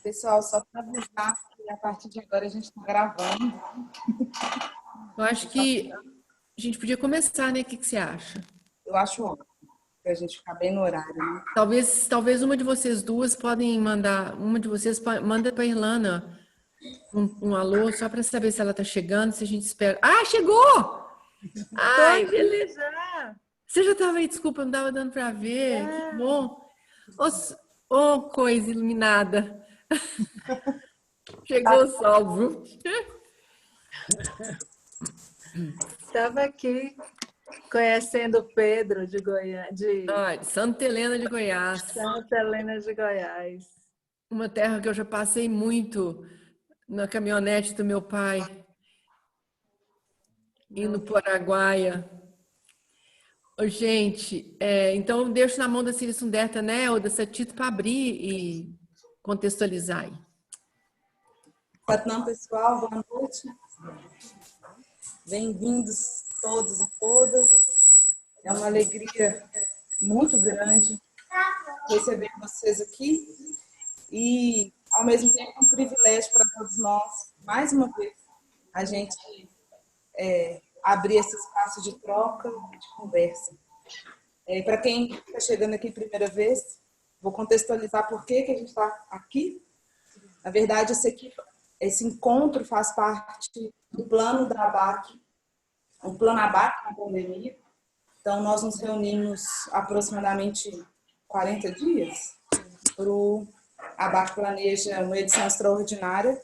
Pessoal, só para avisar que a partir de agora a gente está gravando. Eu acho que a gente podia começar, né? O que você acha? Eu acho ótimo, para a gente ficar bem no horário, né? Talvez uma de vocês duas podem mandar, uma de vocês manda para a Irlana um alô só para saber se ela está chegando, se a gente espera. Ah, chegou! Tô Ai, aqui já. você já estava aí, desculpa, não estava dando para ver. Que É, bom. Ô, coisa iluminada. Chegou o sol, viu? estava aqui conhecendo o Pedro de Goiás, de Ai, Santa Helena de Goiás. Santa Helena de Goiás. Uma terra que eu já passei muito na caminhonete do meu pai, indo para o Araguaia. Ô, gente, então eu deixo na mão da Cília Sunderta, né, ou da Satito para abrir e contextualizar aí. Satnam, pessoal, boa noite. Bem-vindos todos e todas. É uma alegria muito grande receber vocês aqui e, ao mesmo tempo, um privilégio para todos nós, mais uma vez, a gente abrir esse espaço de troca, de conversa. Para quem está chegando aqui primeira vez, vou contextualizar por que a gente está aqui. Na verdade, esse encontro faz parte do plano da ABAC, o plano ABAC na pandemia. Então, nós nos reunimos aproximadamente 40 dias. A ABAC planeja uma edição extraordinária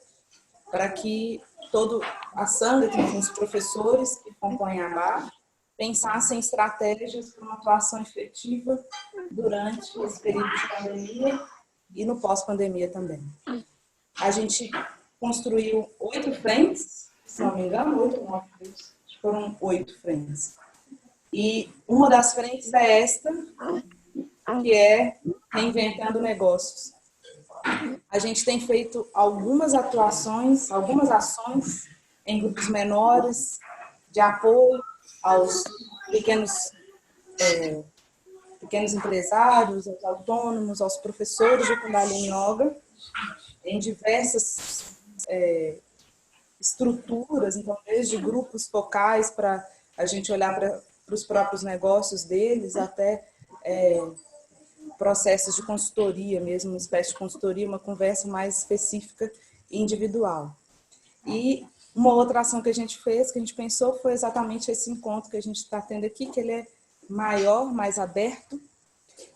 para que toda a Sandra, os professores que compõem a ABAC, pensassem em estratégias para uma atuação efetiva durante esse período de pandemia e no pós-pandemia também. A gente construiu 8 frentes, se não me engano, 8 ou 9 frentes, foram 8 frentes. E uma das frentes é esta, que é Reinventando Negócios. A gente tem feito algumas atuações, algumas ações em grupos menores, de apoio aos pequenos empresários, aos autônomos, aos professores de Kundalini Yoga, em diversas estruturas, então desde grupos focais para a gente olhar para os próprios negócios deles, até processos de consultoria mesmo, uma espécie de consultoria, uma conversa mais específica e individual. E uma outra ação que a gente fez, que a gente pensou, foi exatamente esse encontro que a gente está tendo aqui, que ele é maior, mais aberto,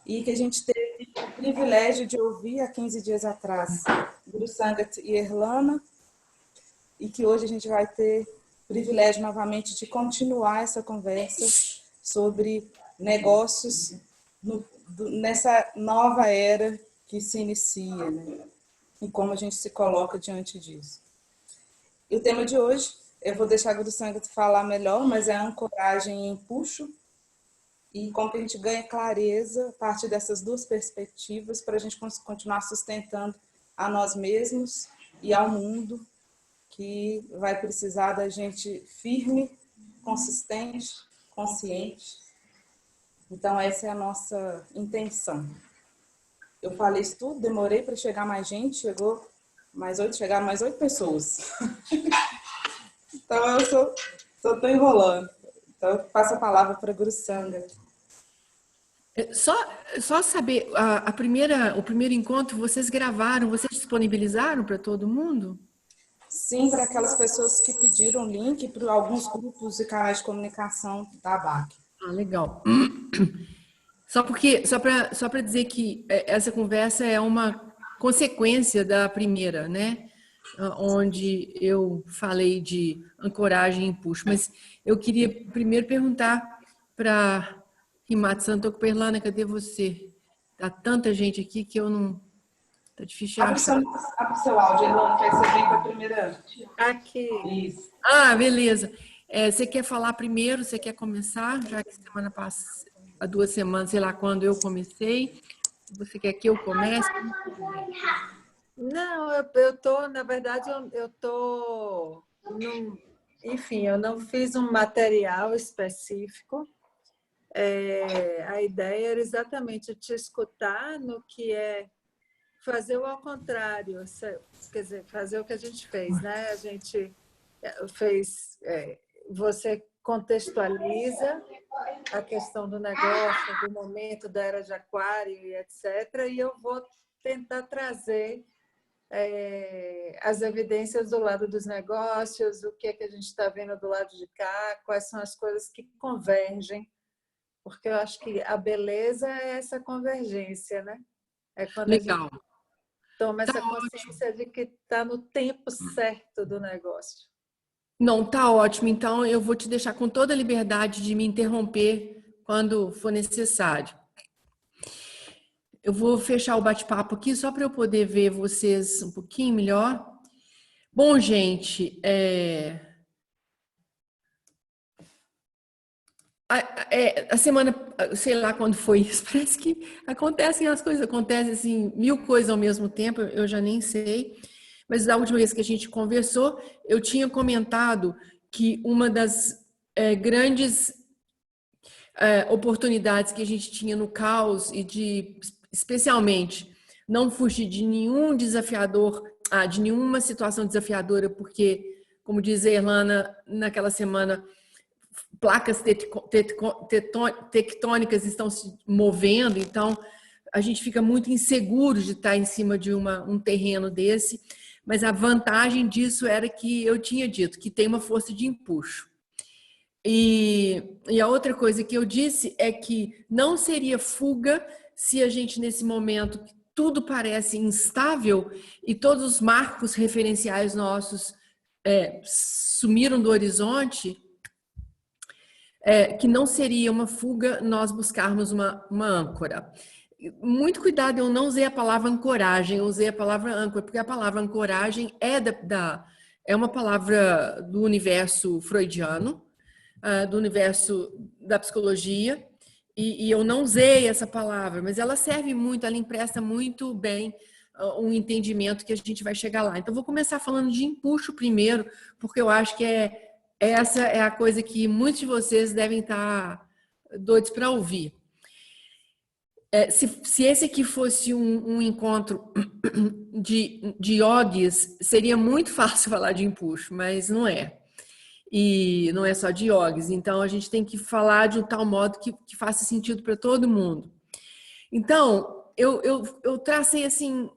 e que a gente teve o privilégio de ouvir há 15 dias atrás Guru Sangat e Irlana, e que hoje a gente vai ter o privilégio novamente de continuar essa conversa sobre negócios nessa nova era que se inicia, né? E como a gente se coloca diante disso. E o tema de hoje, eu vou deixar a Guru Sangat falar melhor, mas é ancoragem e empuxo, e como que a gente ganha clareza a partir dessas duas perspectivas para a gente continuar sustentando a nós mesmos e ao mundo, que vai precisar da gente firme, consistente, consciente. Então, essa é a nossa intenção. Eu falei isso tudo, demorei para chegar mais gente, chegaram mais 8 pessoas. Então, eu só estou enrolando. Então, eu passo a palavra para a Guru Sangat. Só saber, o primeiro encontro vocês gravaram, vocês disponibilizaram para todo mundo? Sim, para aquelas pessoas que pediram link para alguns grupos e canais de comunicação da ABAC. Ah, legal. Só para dizer que essa conversa é uma consequência da primeira, né? Onde eu falei de ancoragem e empuxo. Mas eu queria primeiro perguntar para Himat Santokuperlana, cadê você? Tá tanta gente aqui que eu não... Tá difícil de achar. Abre o seu áudio, Elana, que aí você vem para a primeira. Aqui. Isso. Ah, beleza. Você quer falar primeiro? Você quer começar? Já que semana passada, há 2 semanas, sei lá quando eu comecei. Você quer que eu comece? Não, eu tô, na verdade, eu tô, enfim, eu não fiz um material específico. A ideia era exatamente te escutar no que é fazer o ao contrário, quer dizer, fazer o que a gente fez, né? A gente fez, você contextualiza a questão do negócio, do momento da era de Aquário e etc. E eu vou tentar trazer as evidências do lado dos negócios, o que é que a gente está vendo do lado de cá, quais são as coisas que convergem, porque eu acho que a beleza é essa convergência, né? É quando a gente Legal. toma Tá essa ótimo. consciência de que está no tempo certo do negócio. Não, tá ótimo. Então, eu vou te deixar com toda a liberdade de me interromper quando for necessário. Eu vou fechar o bate-papo aqui só para eu poder ver vocês um pouquinho melhor. Bom, gente, a semana, sei lá quando foi isso, parece que acontecem as coisas, acontecem assim, 1000 coisas ao mesmo tempo, eu já nem sei. Mas da última vez que a gente conversou, eu tinha comentado que uma das grandes oportunidades que a gente tinha no caos e de, especialmente, não fugir de nenhum desafiador, de nenhuma situação desafiadora, porque, como diz a Irlana naquela semana, placas tectônicas estão se movendo, então a gente fica muito inseguro de estar em cima de um terreno desse, mas a vantagem disso era que eu tinha dito que tem uma força de empuxo. E a outra coisa que eu disse é que não seria fuga se a gente, nesse momento, tudo parece instável e todos os marcos referenciais nossos sumiram do horizonte, que não seria uma fuga nós buscarmos uma âncora. Muito cuidado, eu não usei a palavra ancoragem, eu usei a palavra âncora, porque a palavra ancoragem é uma palavra do universo freudiano, do universo da psicologia, e eu não usei essa palavra, mas ela serve muito, ela empresta muito bem um entendimento que a gente vai chegar lá. Então, vou começar falando de empuxo primeiro, porque eu acho que essa é a coisa que muitos de vocês devem estar doidos para ouvir. Se esse aqui fosse um encontro de yogis, seria muito fácil falar de empuxo, mas não é. E não é só de yogis. Então, a gente tem que falar de um tal modo que faça sentido para todo mundo. Então, eu tracei assim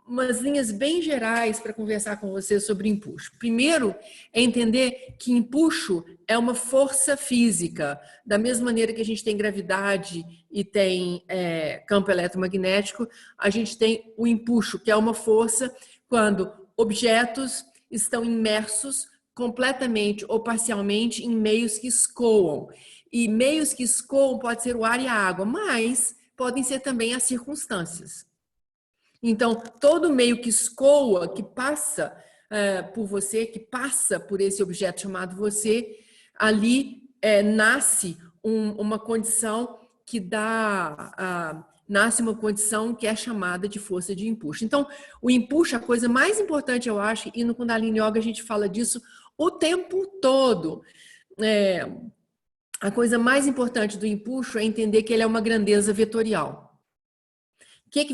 umas linhas bem gerais para conversar com vocês sobre empuxo. Primeiro, é entender que empuxo é uma força física. Da mesma maneira que a gente tem gravidade e tem campo eletromagnético, a gente tem o empuxo, que é uma força quando objetos estão imersos completamente ou parcialmente em meios que escoam. E meios que escoam pode ser o ar e a água, mas podem ser também as circunstâncias. Então, todo meio que escoa, que passa por você, que passa por esse objeto chamado você, ali nasce uma condição que nasce uma condição que é chamada de força de empuxo. Então, o empuxo, a coisa mais importante, eu acho, e no Kundalini Yoga a gente fala disso o tempo todo. A coisa mais importante do empuxo é entender que ele é uma grandeza vetorial. O que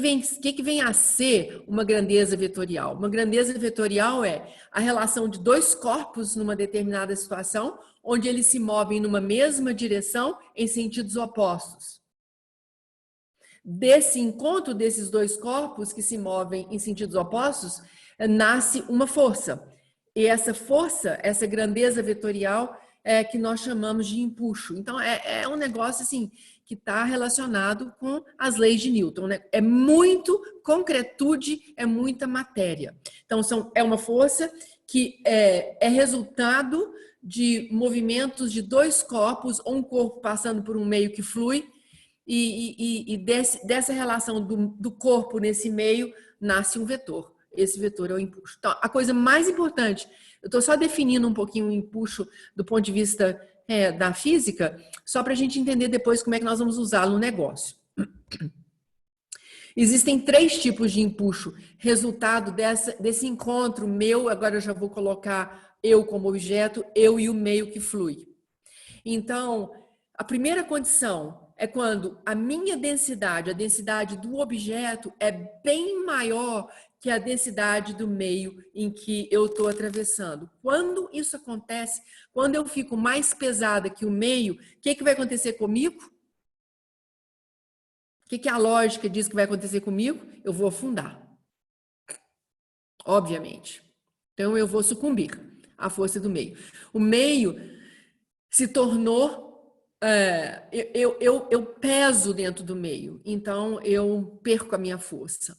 vem a ser uma grandeza vetorial? Uma grandeza vetorial é a relação de dois corpos numa determinada situação, onde eles se movem numa mesma direção em sentidos opostos. Desse encontro desses dois corpos que se movem em sentidos opostos, nasce uma força. E essa força, essa grandeza vetorial, é que nós chamamos de empuxo. Então, é um negócio assim que está relacionado com as leis de Newton, né? É muito concretude, é muita matéria. Então, é uma força que é resultado de movimentos de dois corpos, ou um corpo passando por um meio que flui, e dessa relação do corpo nesse meio nasce um vetor. Esse vetor é o empuxo. Então, a coisa mais importante, eu estou só definindo um pouquinho o empuxo do ponto de vista da física, só para a gente entender depois como é que nós vamos usá-lo no negócio. Existem 3 tipos de empuxo, resultado desse encontro meu, agora eu já vou colocar eu como objeto, eu e o meio que flui. Então, a primeira condição é quando a minha densidade, a densidade do objeto é bem maior que a densidade do meio em que eu estou atravessando. Quando isso acontece, quando eu fico mais pesada que o meio, o que vai acontecer comigo? O que a lógica diz que vai acontecer comigo? Eu vou afundar. Obviamente. Então, eu vou sucumbir à força do meio. O meio se tornou... eu peso dentro do meio, então eu perco a minha força.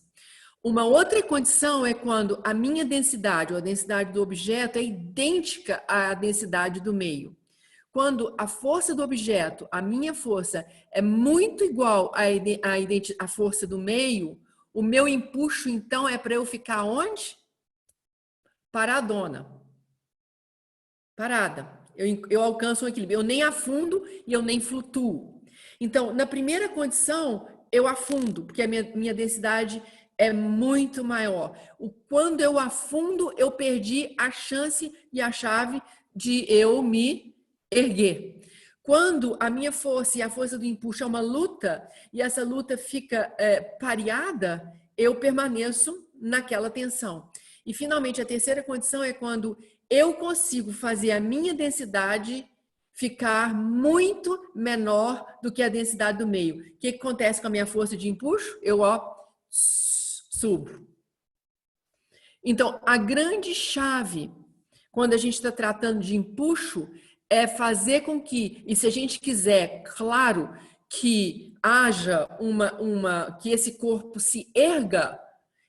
Uma outra condição é quando a minha densidade, ou a densidade do objeto, é idêntica à densidade do meio. Quando a força do objeto, a minha força, é muito igual à força do meio, o meu empuxo, então, é para eu ficar onde? Paradona. Parada. Eu alcanço um equilíbrio. Eu nem afundo e eu nem flutuo. Então, na primeira condição, eu afundo, porque a minha densidade é muito maior. Quando eu afundo, eu perdi a chance e a chave de eu me erguer. Quando a minha força e a força do empuxo é uma luta, e essa luta fica pareada, eu permaneço naquela tensão. E, finalmente, a terceira condição é quando eu consigo fazer a minha densidade ficar muito menor do que a densidade do meio. O que acontece com a minha força de empuxo? Eu subo. Então, a grande chave, quando a gente está tratando de empuxo, é fazer com que, e se a gente quiser, claro, que haja que esse corpo se erga,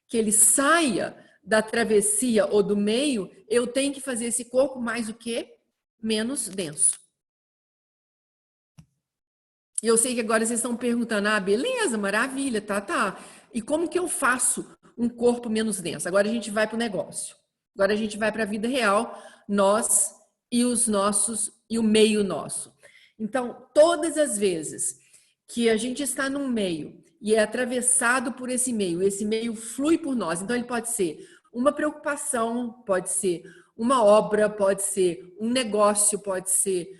que ele saia da travessia ou do meio, eu tenho que fazer esse corpo mais o quê? Menos denso. E eu sei que agora vocês estão perguntando, beleza, maravilha, tá. E como que eu faço um corpo menos denso? Agora a gente vai para o negócio. Agora a gente vai para a vida real, nós e os nossos, e o meio nosso. Então, todas as vezes que a gente está num meio e é atravessado por esse meio flui por nós. Então, ele pode ser uma preocupação, pode ser uma obra, pode ser um negócio, pode ser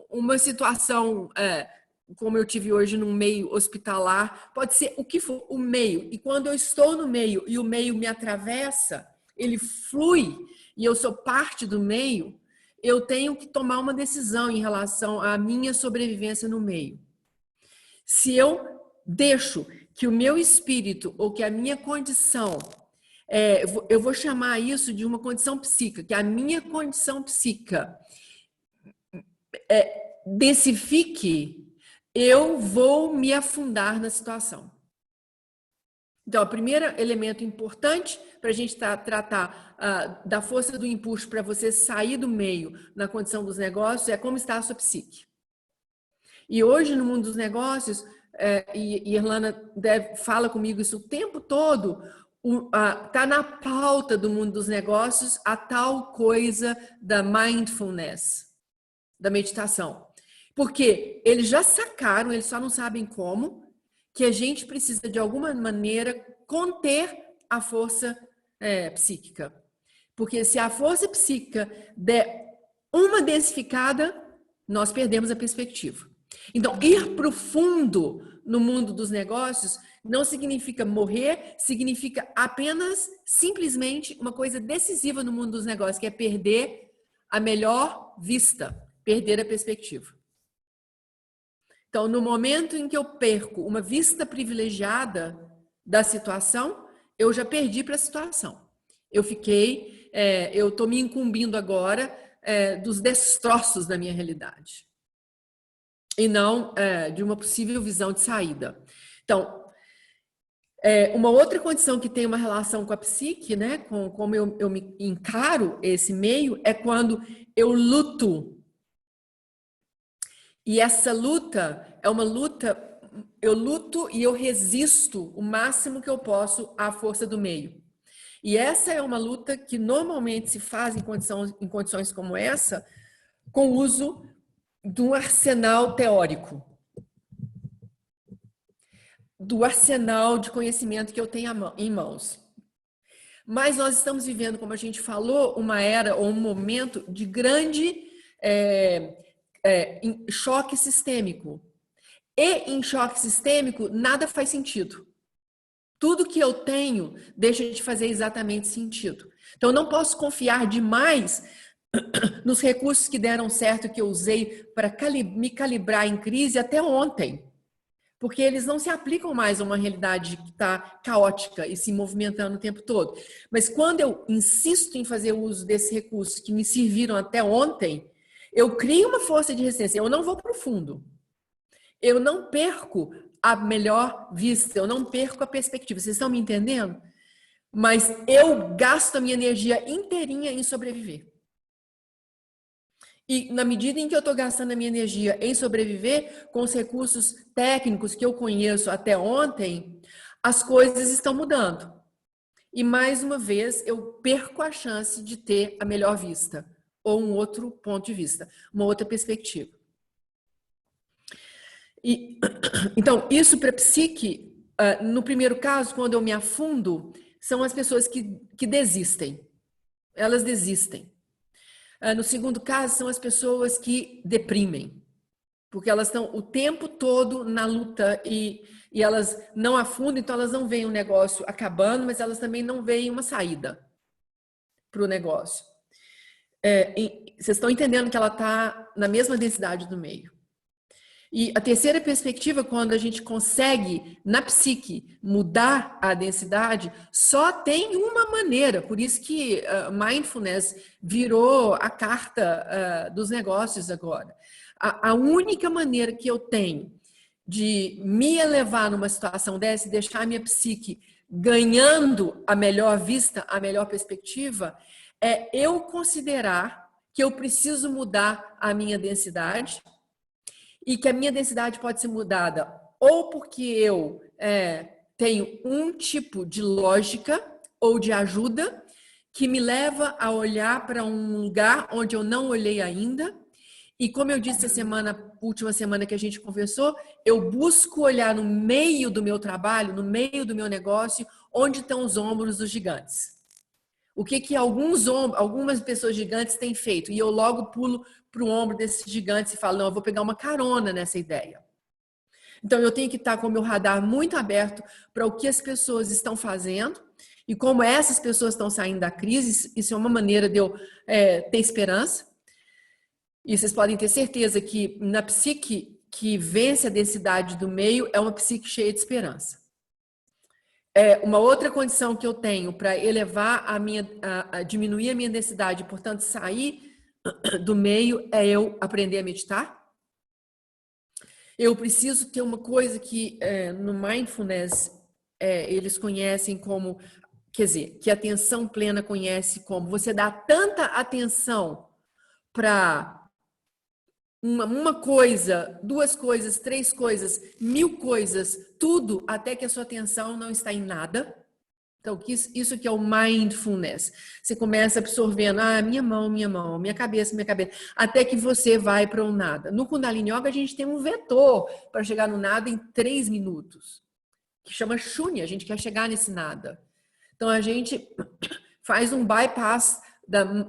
uma situação, como eu tive hoje num meio hospitalar, pode ser o que for, o meio. E quando eu estou no meio e o meio me atravessa, ele flui e eu sou parte do meio, eu tenho que tomar uma decisão em relação à minha sobrevivência no meio. Se eu deixo que o meu espírito ou que a minha condição, eu vou chamar isso de uma condição psíquica, que a minha condição psíquica densifique, eu vou me afundar na situação. Então, o primeiro elemento importante para a gente tratar da força do empuxo para você sair do meio na condição dos negócios é como está a sua psique. E hoje, no mundo dos negócios, e Irlanda fala comigo isso o tempo todo, está na pauta do mundo dos negócios a tal coisa da mindfulness, da meditação. Porque eles já sacaram, eles só não sabem como, que a gente precisa, de alguma maneira, conter a força psíquica. Porque se a força psíquica der uma densificada, nós perdemos a perspectiva. Então, ir para o fundo no mundo dos negócios não significa morrer, significa apenas, simplesmente, uma coisa decisiva no mundo dos negócios, que é perder a melhor vista, perder a perspectiva. Então, no momento em que eu perco uma vista privilegiada da situação, eu já perdi para a situação. Eu estou me incumbindo agora dos destroços da minha realidade. E não de uma possível visão de saída. Então, uma outra condição que tem uma relação com a psique, né, com como eu me encaro esse meio, é quando eu luto. E essa luta é uma luta, eu luto e eu resisto o máximo que eu posso à força do meio. E essa é uma luta que normalmente se faz em condições como essa, com o uso de um arsenal teórico, do arsenal de conhecimento que eu tenho em mãos. Mas nós estamos vivendo, como a gente falou, uma era ou um momento de grande choque sistêmico. E em choque sistêmico, nada faz sentido. Tudo que eu tenho deixa de fazer exatamente sentido. Então, eu não posso confiar demais nos recursos que deram certo, que eu usei para me calibrar em crise até ontem. Porque eles não se aplicam mais a uma realidade que está caótica e se movimentando o tempo todo. Mas quando eu insisto em fazer uso desses recursos que me serviram até ontem, eu crio uma força de resistência. Eu não vou para o fundo. Eu não perco a melhor vista, eu não perco a perspectiva. Vocês estão me entendendo? Mas eu gasto a minha energia inteirinha em sobreviver. E na medida em que eu estou gastando a minha energia em sobreviver, com os recursos técnicos que eu conheço até ontem, as coisas estão mudando. E mais uma vez, eu perco a chance de ter a melhor vista, ou um outro ponto de vista, uma outra perspectiva. Então, isso para a psique, no primeiro caso, quando eu me afundo, são as pessoas que desistem. Elas desistem. No segundo caso, são as pessoas que deprimem, porque elas estão o tempo todo na luta e elas não afundam, então elas não veem o negócio acabando, mas elas também não veem uma saída para o negócio. Vocês estão entendendo que ela está na mesma densidade do meio. E a terceira perspectiva, quando a gente consegue, na psique, mudar a densidade, só tem uma maneira. Por isso que mindfulness virou a carta dos negócios agora. A única maneira que eu tenho de me elevar numa situação dessa e deixar a minha psique ganhando a melhor vista, a melhor perspectiva, é eu considerar que eu preciso mudar a minha densidade, e que a minha densidade pode ser mudada ou porque eu tenho um tipo de lógica ou de ajuda que me leva a olhar para um lugar onde eu não olhei ainda. E como eu disse última semana que a gente conversou, eu busco olhar no meio do meu trabalho, no meio do meu negócio, onde estão os ombros dos gigantes. O que algumas pessoas gigantes têm feito? E eu logo pulo para o ombro desses gigantes e falo, não, eu vou pegar uma carona nessa ideia. Então, eu tenho que estar com o meu radar muito aberto para o que as pessoas estão fazendo e como essas pessoas estão saindo da crise. Isso é uma maneira de eu ter esperança. E vocês podem ter certeza que na psique que vence a densidade do meio é uma psique cheia de esperança. Uma outra condição que eu tenho para elevar diminuir a minha densidade, portanto, sair do meio, é eu aprender a meditar. Eu preciso ter uma coisa que no mindfulness eles conhecem como, quer dizer, que a atenção plena conhece como você dá tanta atenção para uma coisa, duas coisas, três coisas, 1000 coisas, tudo, até que a sua atenção não está em nada. Então, isso que é o mindfulness. Você começa absorvendo, minha mão, minha cabeça, até que você vai para o nada. No Kundalini Yoga, a gente tem um vetor para chegar no nada em 3 minutos, que chama Shunya, a gente quer chegar nesse nada. Então, a gente faz um bypass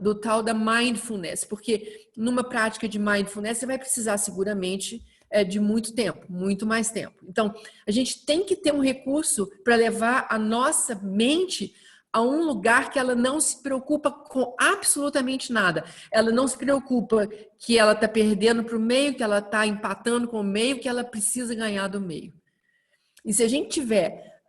do tal da mindfulness, porque numa prática de mindfulness, você vai precisar seguramente de muito tempo, muito mais tempo. Então, a gente tem que ter um recurso para levar a nossa mente a um lugar que ela não se preocupa com absolutamente nada. Ela não se preocupa que ela está perdendo para o meio, que ela está empatando com o meio, que ela precisa ganhar do meio. E se a gente tiver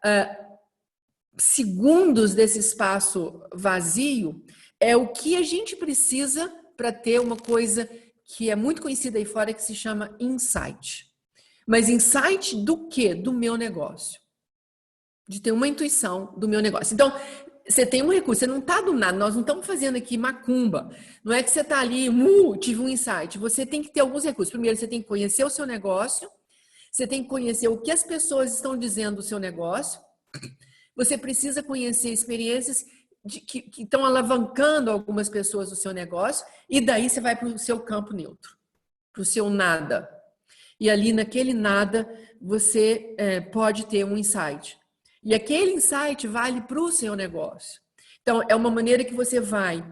segundos desse espaço vazio, é o que a gente precisa para ter uma coisa que é muito conhecida aí fora, que se chama insight. Mas insight do quê? Do meu negócio. De ter uma intuição do meu negócio. Então, você tem um recurso, você não está do nada, nós não estamos fazendo aqui macumba. Não é que você está ali, tive um insight. Você tem que ter alguns recursos. Primeiro, você tem que conhecer o seu negócio, você tem que conhecer o que as pessoas estão dizendo do seu negócio, você precisa conhecer experiências que estão alavancando algumas pessoas do seu negócio, e daí você vai para o seu campo neutro, para o seu nada. E ali naquele nada você pode ter um insight. E aquele insight vale para o seu negócio. Então, é uma maneira que você vai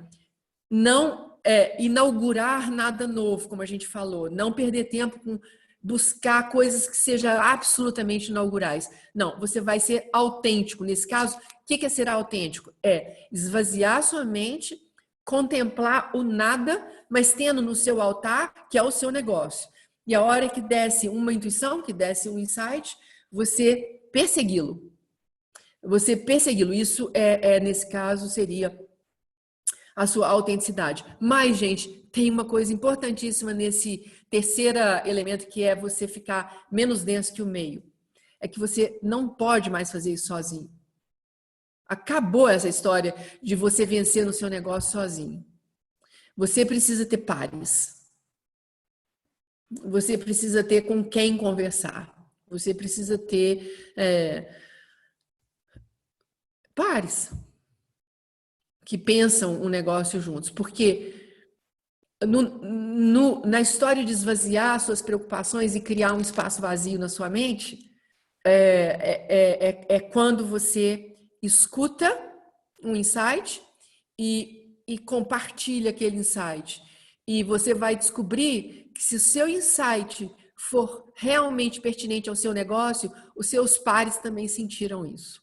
não inaugurar nada novo, como a gente falou, não perder tempo com buscar coisas que sejam absolutamente inaugurais. Não, você vai ser autêntico. Nesse caso, o que é ser autêntico? É esvaziar sua mente, contemplar o nada, mas tendo no seu altar, que é o seu negócio. E a hora que desce uma intuição, que desce um insight, você persegui-lo. Você persegui-lo. Isso nesse caso, seria a sua autenticidade. Mas, gente, tem uma coisa importantíssima nesse terceiro elemento, que é você ficar menos denso que o meio. É que você não pode mais fazer isso sozinho. Acabou essa história de você vencer no seu negócio sozinho. Você precisa ter pares. Você precisa ter com quem conversar. Você precisa ter pares que pensam o negócio juntos. Porque na história de esvaziar suas preocupações e criar um espaço vazio na sua mente, é quando você escuta um insight e compartilha aquele insight. E você vai descobrir que se o seu insight for realmente pertinente ao seu negócio, os seus pares também sentiram isso.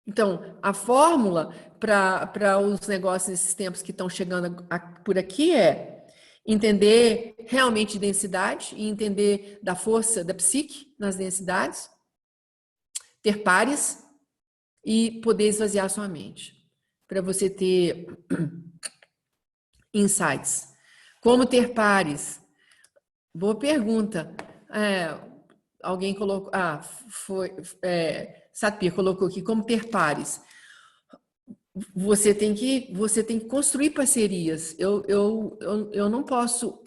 Então, a fórmula para os negócios nesses tempos que estão chegando por aqui é entender realmente densidade e entender da força da psique nas densidades, ter pares e poder esvaziar sua mente, para você ter insights. Como ter pares? Boa pergunta. Alguém colocou... Satpir colocou aqui, como ter pares. Você tem que construir parcerias. Eu não posso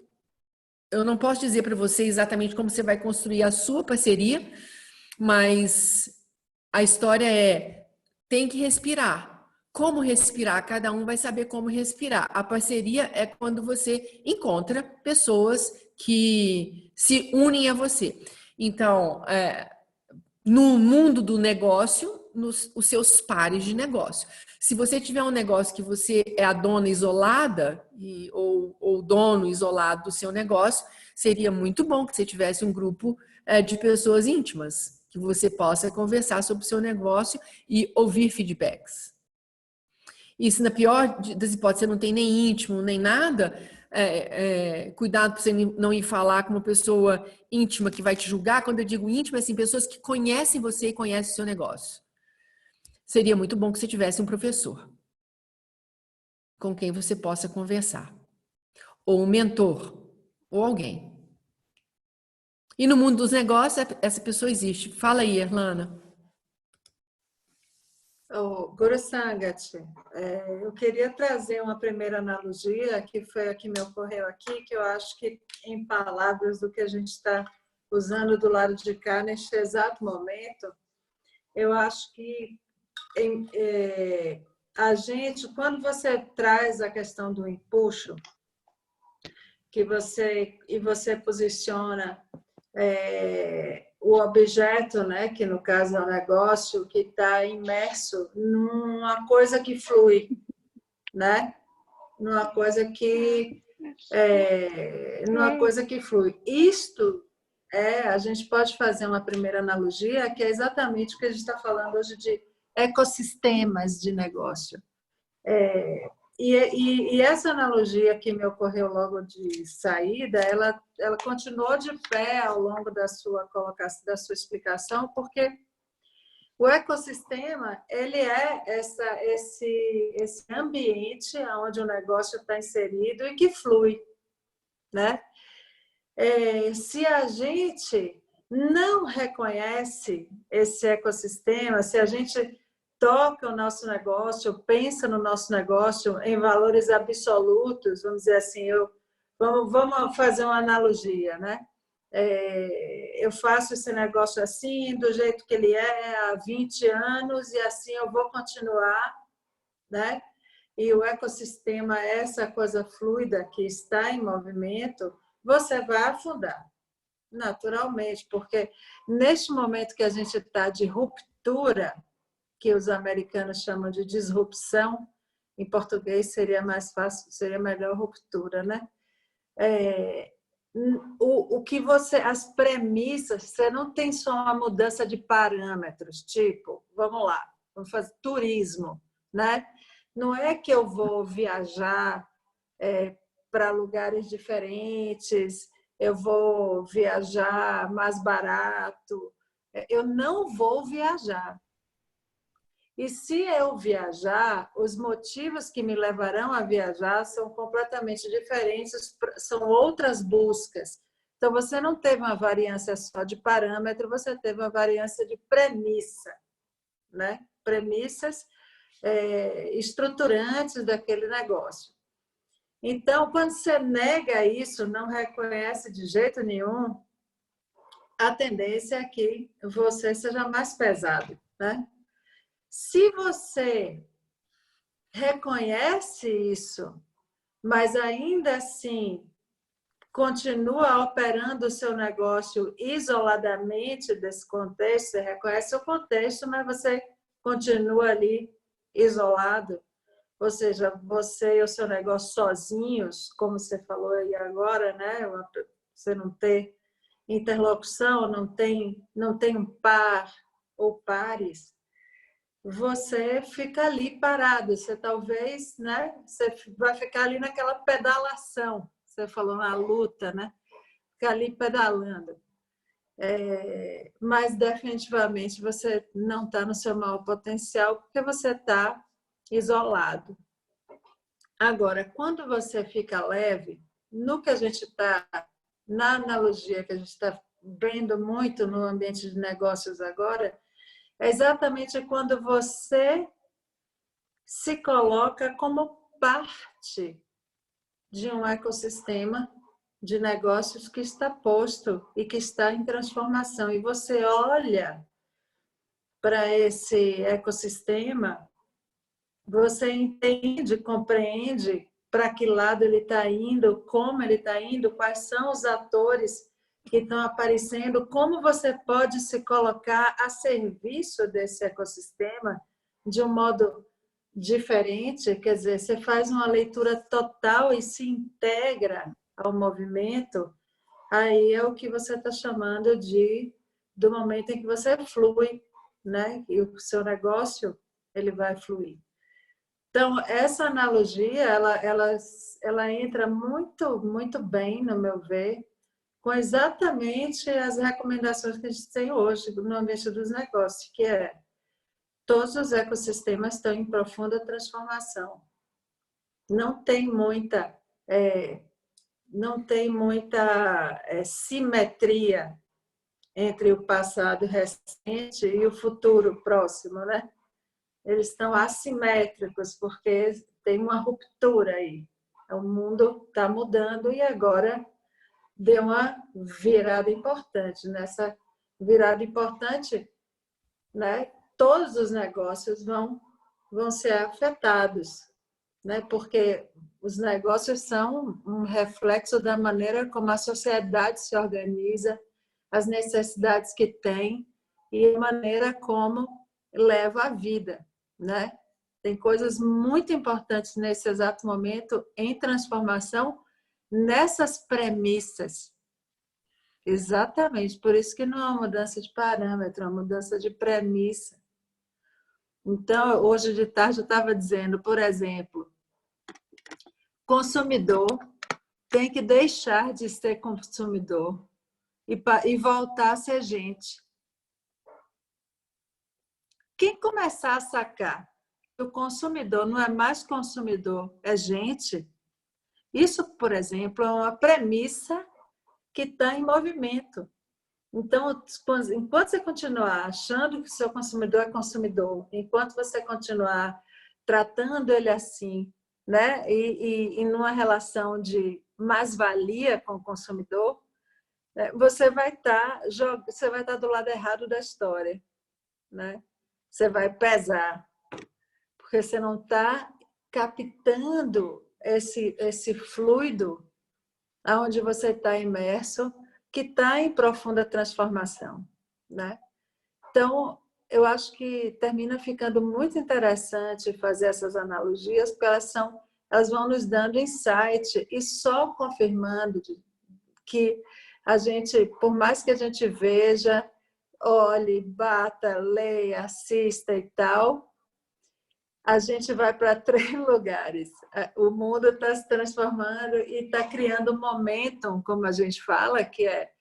dizer para você exatamente como você vai construir a sua parceria, mas a história tem que respirar. Como respirar? Cada um vai saber como respirar. A parceria é quando você encontra pessoas que se unem a você. Então, no mundo do negócio, os seus pares de negócio. Se você tiver um negócio que você é a dona isolada ou dono isolado do seu negócio, seria muito bom que você tivesse um grupo de pessoas íntimas, que você possa conversar sobre o seu negócio e ouvir feedbacks. E se na pior das hipóteses você não tem nem íntimo, nem nada, cuidado para você não ir falar com uma pessoa íntima que vai te julgar. Quando eu digo íntima, é assim, pessoas que conhecem você e conhecem o seu negócio. Seria muito bom que você tivesse um professor com quem você possa conversar. Ou um mentor, ou alguém. E no mundo dos negócios, essa pessoa existe. Fala aí, Erlana. Guru Sangat, eu queria trazer uma primeira analogia, que foi a que me ocorreu aqui, que eu acho que, em palavras do que a gente está usando do lado de cá, neste exato momento, eu acho que a gente, quando você traz a questão do empuxo, que você posiciona o objeto, né, que no caso é o negócio, que está imerso numa coisa que flui, né? Numa coisa que flui. Isto a gente pode fazer uma primeira analogia, que é exatamente o que a gente está falando hoje de ecossistemas de negócio. E essa analogia que me ocorreu logo de saída, ela continuou de pé ao longo da sua colocação, da sua explicação, porque o ecossistema ele é esse ambiente onde o negócio está inserido e que flui, né? Se a gente não reconhece esse ecossistema, se a gente toca o nosso negócio, pensa no nosso negócio em valores absolutos, vamos dizer assim, vamos fazer uma analogia, né? Eu faço esse negócio assim, do jeito que ele é há 20 anos, e assim eu vou continuar, né? E o ecossistema, essa coisa fluida que está em movimento, você vai afundar, naturalmente, porque neste momento que a gente está de ruptura, que os americanos chamam de disrupção, em português seria mais fácil, seria melhor ruptura, né? o que você, as premissas, você não tem só uma mudança de parâmetros, tipo, vamos lá, vamos fazer turismo, né? Não é que eu vou viajar para lugares diferentes, eu vou viajar mais barato, eu não vou viajar. E se eu viajar, os motivos que me levarão a viajar são completamente diferentes, são outras buscas. Então, você não teve uma variância só de parâmetro, você teve uma variância de premissa, né? Premissas estruturantes daquele negócio. Então, quando você nega isso, não reconhece de jeito nenhum, a tendência é que você seja mais pesado, né? Se você reconhece isso, mas ainda assim continua operando o seu negócio isoladamente desse contexto, você reconhece o contexto, mas você continua ali isolado, ou seja, você e o seu negócio sozinhos, como você falou aí agora, né? Você não tem interlocução, não tem um par ou pares, você fica ali parado, você talvez, né? Você vai ficar ali naquela pedalação, você falou na luta, né? Ficar ali pedalando. Mas definitivamente você não está no seu maior potencial porque você está isolado. Agora, quando você fica leve, no que a gente está, na analogia que a gente está vendo muito no ambiente de negócios agora, é exatamente quando você se coloca como parte de um ecossistema de negócios que está posto e que está em transformação. E você olha para esse ecossistema, você entende, compreende para que lado ele está indo, como ele está indo, quais são os atores que estão aparecendo, como você pode se colocar a serviço desse ecossistema de um modo diferente, quer dizer, você faz uma leitura total e se integra ao movimento, aí é o que você está chamando do momento em que você flui, né? E o seu negócio ele vai fluir. Então, essa analogia, ela entra muito bem, no meu ver, com exatamente as recomendações que a gente tem hoje no ambiente dos negócios, que é todos os ecossistemas estão em profunda transformação. Não tem muita simetria entre o passado recente e o futuro próximo, né? Eles estão assimétricos porque tem uma ruptura aí. O mundo está mudando e agora deu uma virada importante. Nessa virada importante, né? Todos os negócios vão ser afetados, né? Porque os negócios são um reflexo da maneira como a sociedade se organiza, as necessidades que tem e a maneira como leva a vida, né? Tem coisas muito importantes nesse exato momento em transformação nessas premissas. Exatamente, por isso que não é uma mudança de parâmetro, é uma mudança de premissa. Então, hoje de tarde eu estava dizendo, por exemplo, consumidor tem que deixar de ser consumidor e voltar a ser gente. Quem começar a sacar que o consumidor não é mais consumidor, é gente, isso, por exemplo, é uma premissa que está em movimento. Então, enquanto você continuar achando que o seu consumidor é consumidor, enquanto você continuar tratando ele assim, né, e numa relação de mais-valia com o consumidor, você vai estar do lado errado da história, né? Você vai pesar, porque você não está captando esse fluido onde você está imerso, que está em profunda transformação, né? Então, eu acho que termina ficando muito interessante fazer essas analogias, porque elas são elas vão nos dando insight e só confirmando que a gente, por mais que a gente veja, olhe, bata, leia, assista e tal, a gente vai para 3 lugares. O mundo está se transformando e está criando um momentum, como a gente fala, que é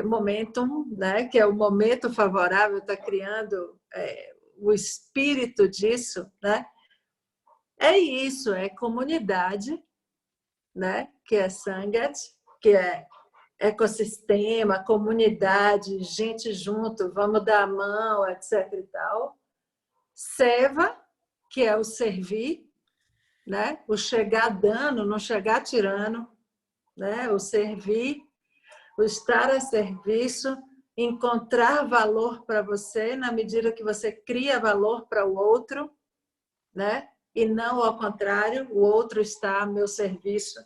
momentum, né? Que é o momento favorável, está criando o espírito disso, né? É isso, é comunidade, né? Que é Sangat, que é ecossistema, comunidade, gente junto, vamos dar a mão, etc. e tal. Seva, que é o servir, né? O chegar dando, não chegar tirando, né? O servir, o estar a serviço, encontrar valor para você na medida que você cria valor para o outro, né? E não ao contrário, o outro está a meu serviço,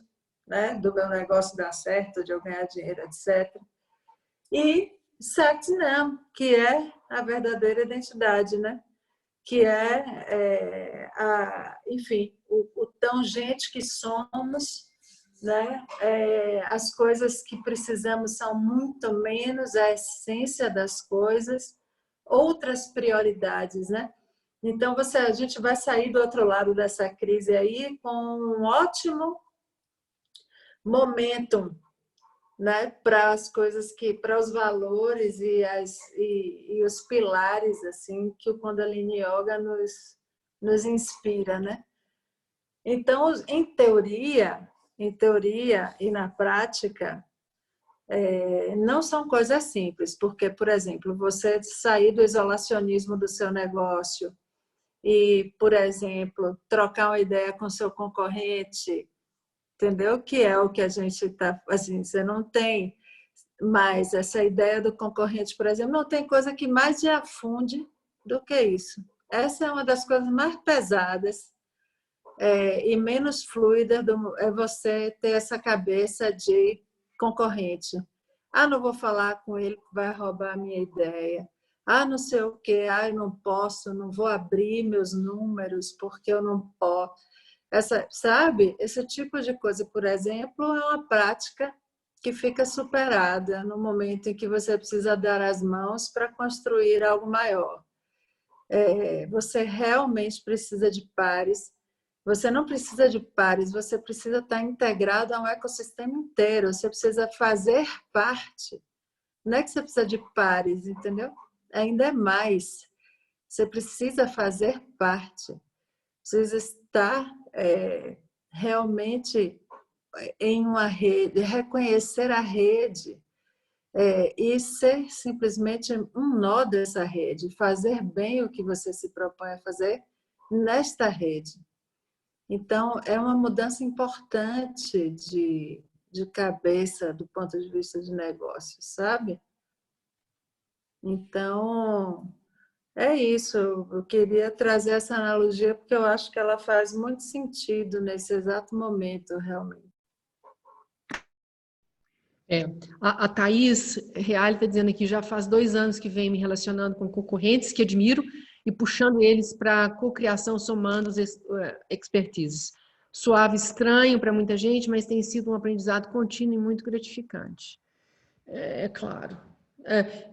né? Do meu negócio dar certo, de eu ganhar dinheiro, etc. E Satnam, que é a verdadeira identidade, né? Que enfim, o tão gente que somos, né? As coisas que precisamos são muito menos a essência das coisas, outras prioridades, né? Então, a gente vai sair do outro lado dessa crise aí com um ótimo momentum, né, para as coisas para os valores e os pilares assim que o Kundalini Yoga nos inspira, né? Então, em teoria e na prática, não são coisas simples, porque, por exemplo, você sair do isolacionismo do seu negócio e, por exemplo, trocar uma ideia com seu concorrente, entendeu? Que é o que a gente está, assim, você não tem mais essa ideia do concorrente, por exemplo, não tem coisa que mais te afunde do que isso. Essa é uma das coisas mais pesadas e menos fluida, é você ter essa cabeça de concorrente. Ah, não vou falar com ele que vai roubar a minha ideia. Ah, não sei o quê, ah, eu não posso, não vou abrir meus números porque eu não posso. Sabe? Esse tipo de coisa, por exemplo, é uma prática que fica superada no momento em que você precisa dar as mãos para construir algo maior. Você realmente precisa de pares. Você não precisa de pares, você precisa estar integrado a um ecossistema inteiro. Você precisa fazer parte. Não é que você precisa de pares, entendeu? Ainda é mais. Você precisa fazer parte. Precisa estar realmente em uma rede, reconhecer a rede e ser simplesmente um nó dessa rede, fazer bem o que você se propõe a fazer nesta rede. Então, é uma mudança importante de cabeça do ponto de vista de negócio, sabe? Então, é isso. Eu queria trazer essa analogia porque eu acho que ela faz muito sentido nesse exato momento, realmente. A Thaís Reale está dizendo aqui, já faz 2 anos que vem me relacionando com concorrentes que admiro e puxando eles para a cocriação, somando as expertises. Suave, estranho para muita gente, mas tem sido um aprendizado contínuo e muito gratificante. Claro.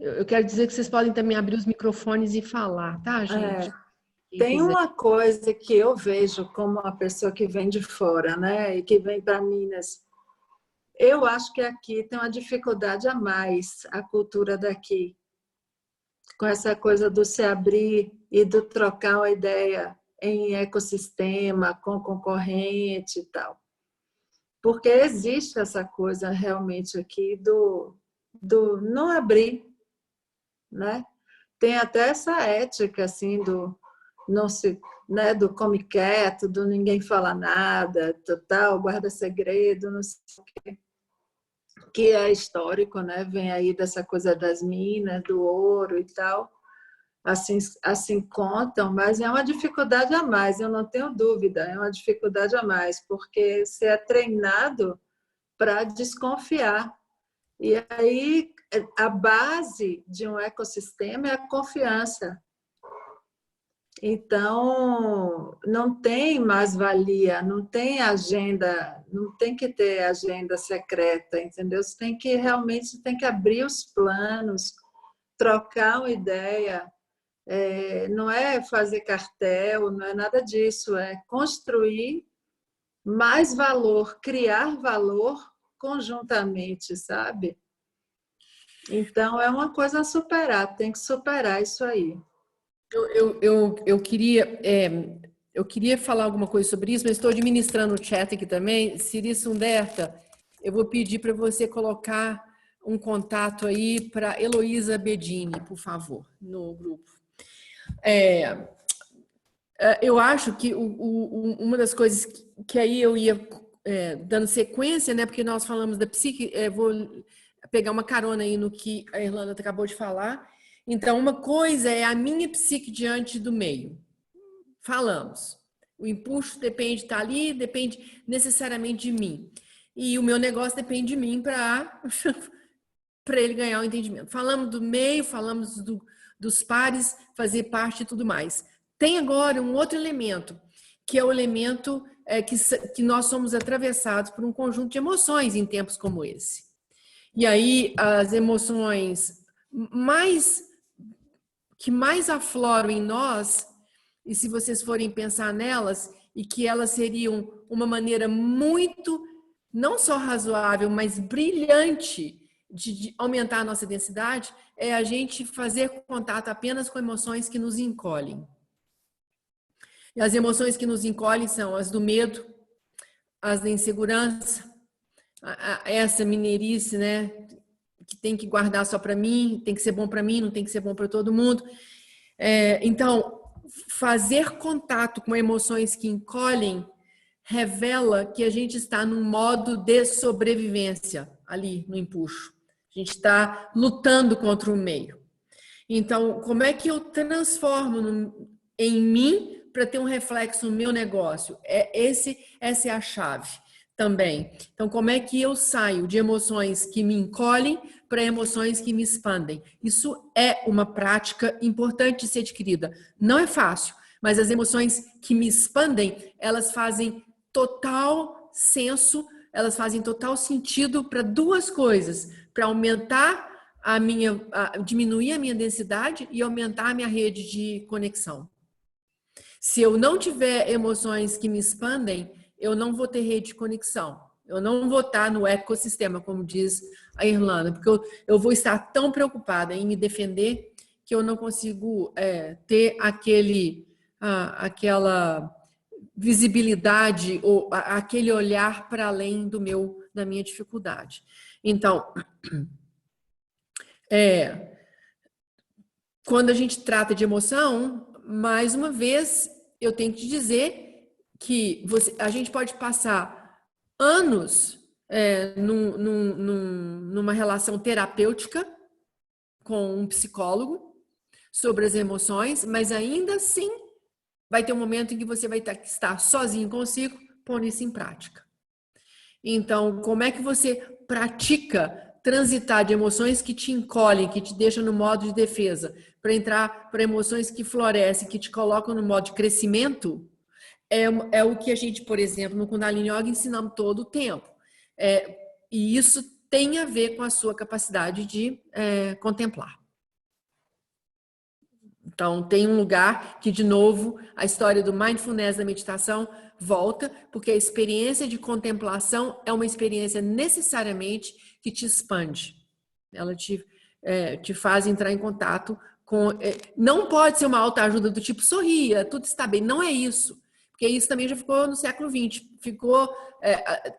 Eu quero dizer que vocês podem também abrir os microfones e falar, tá, gente? Tem uma coisa que eu vejo como uma pessoa que vem de fora, né, e que vem para Minas. Eu acho que aqui tem uma dificuldade a mais, a cultura daqui, com essa coisa do se abrir e do trocar uma ideia em ecossistema, com concorrente e tal. Porque existe essa coisa realmente aqui do não abrir, né? Tem até essa ética assim do não se, né, do come quieto, do ninguém fala nada, total, guarda segredo, não sei o quê, que é histórico, né? Vem aí dessa coisa das minas, do ouro e tal. Assim contam, mas é uma dificuldade a mais, eu não tenho dúvida, é uma dificuldade a mais, porque você é treinado para desconfiar. E aí a base de um ecossistema é a confiança. Então, não tem mais-valia, não tem agenda, não tem que ter agenda secreta, entendeu? Você tem que realmente tem que abrir os planos, trocar uma ideia. Não é fazer cartel, não é nada disso, é construir mais valor, criar valor conjuntamente, sabe? Então, é uma coisa a superar, tem que superar isso aí. Eu queria falar alguma coisa sobre isso, mas estou administrando o chat aqui também. Siri Sunderta, eu vou pedir para você colocar um contato aí para Heloísa Bedini, por favor, no grupo. Eu acho que uma das coisas que aí eu ia dando sequência, né? Porque nós falamos da psique, vou pegar uma carona aí no que a Irlanda acabou de falar. Então, uma coisa é a minha psique diante do meio. Falamos. O impulso depende de estar ali, depende necessariamente de mim. E o meu negócio depende de mim para ele ganhar o entendimento. Falamos do meio, falamos dos pares, fazer parte e tudo mais. Tem agora um outro elemento, que é o elemento que nós somos atravessados por um conjunto de emoções em tempos como esse. E aí, as emoções que mais afloram em nós, e se vocês forem pensar nelas, e que elas seriam uma maneira muito, não só razoável, mas brilhante de aumentar a nossa densidade, é a gente fazer contato apenas com emoções que nos encolhem. E as emoções que nos encolhem são as do medo, as da insegurança, essa mineirice, né? Que tem que guardar só para mim, tem que ser bom para mim, não tem que ser bom para todo mundo. Então, fazer contato com emoções que encolhem revela que a gente está num modo de sobrevivência ali no empuxo. A gente está lutando contra o meio. Então, como é que eu transformo em mim para ter um reflexo no meu negócio? Essa é a chave também. Então, como é que eu saio de emoções que me encolhem para emoções que me expandem? Isso é uma prática importante de ser adquirida. Não é fácil, mas as emoções que me expandem, elas fazem total senso, elas fazem total sentido para duas coisas: para aumentar diminuir a minha densidade e aumentar a minha rede de conexão. Se eu não tiver emoções que me expandem, eu não vou ter rede de conexão. Eu não vou estar no ecossistema, como diz a Irlanda, porque eu vou estar tão preocupada em me defender que eu não consigo ter aquela visibilidade ou aquele olhar para além da minha dificuldade. Então, quando a gente trata de emoção, mais uma vez, eu tenho que te dizer que a gente pode passar anos numa relação terapêutica com um psicólogo sobre as emoções, mas ainda assim vai ter um momento em que você vai estar sozinho consigo, pondo isso em prática. Então, como é que você pratica transitar de emoções que te encolhem, que te deixam no modo de defesa, para entrar para emoções que florescem, que te colocam no modo de crescimento? É o que a gente, por exemplo, no Kundalini Yoga ensinamos todo o tempo. E isso tem a ver com a sua capacidade de contemplar. Então, tem um lugar que, de novo, a história do mindfulness, da meditação, volta, porque a experiência de contemplação é uma experiência necessariamente que te expande. Ela te faz entrar em contato com... não pode ser uma autoajuda do tipo, sorria, tudo está bem. Não é isso. Porque isso também já ficou no século XX.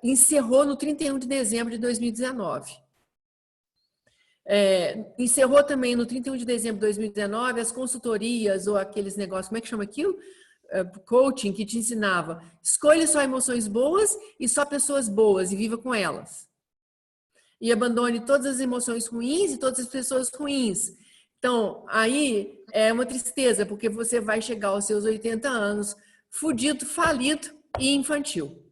Encerrou no 31 de dezembro de 2019. Encerrou também no 31 de dezembro de 2019 as consultorias ou aqueles negócios, como é que chama aquilo? Coaching, que te ensinava: escolha só emoções boas e só pessoas boas e viva com elas. E abandone todas as emoções ruins e todas as pessoas ruins. Então, aí é uma tristeza, porque você vai chegar aos seus 80 anos fudido, falido e infantil.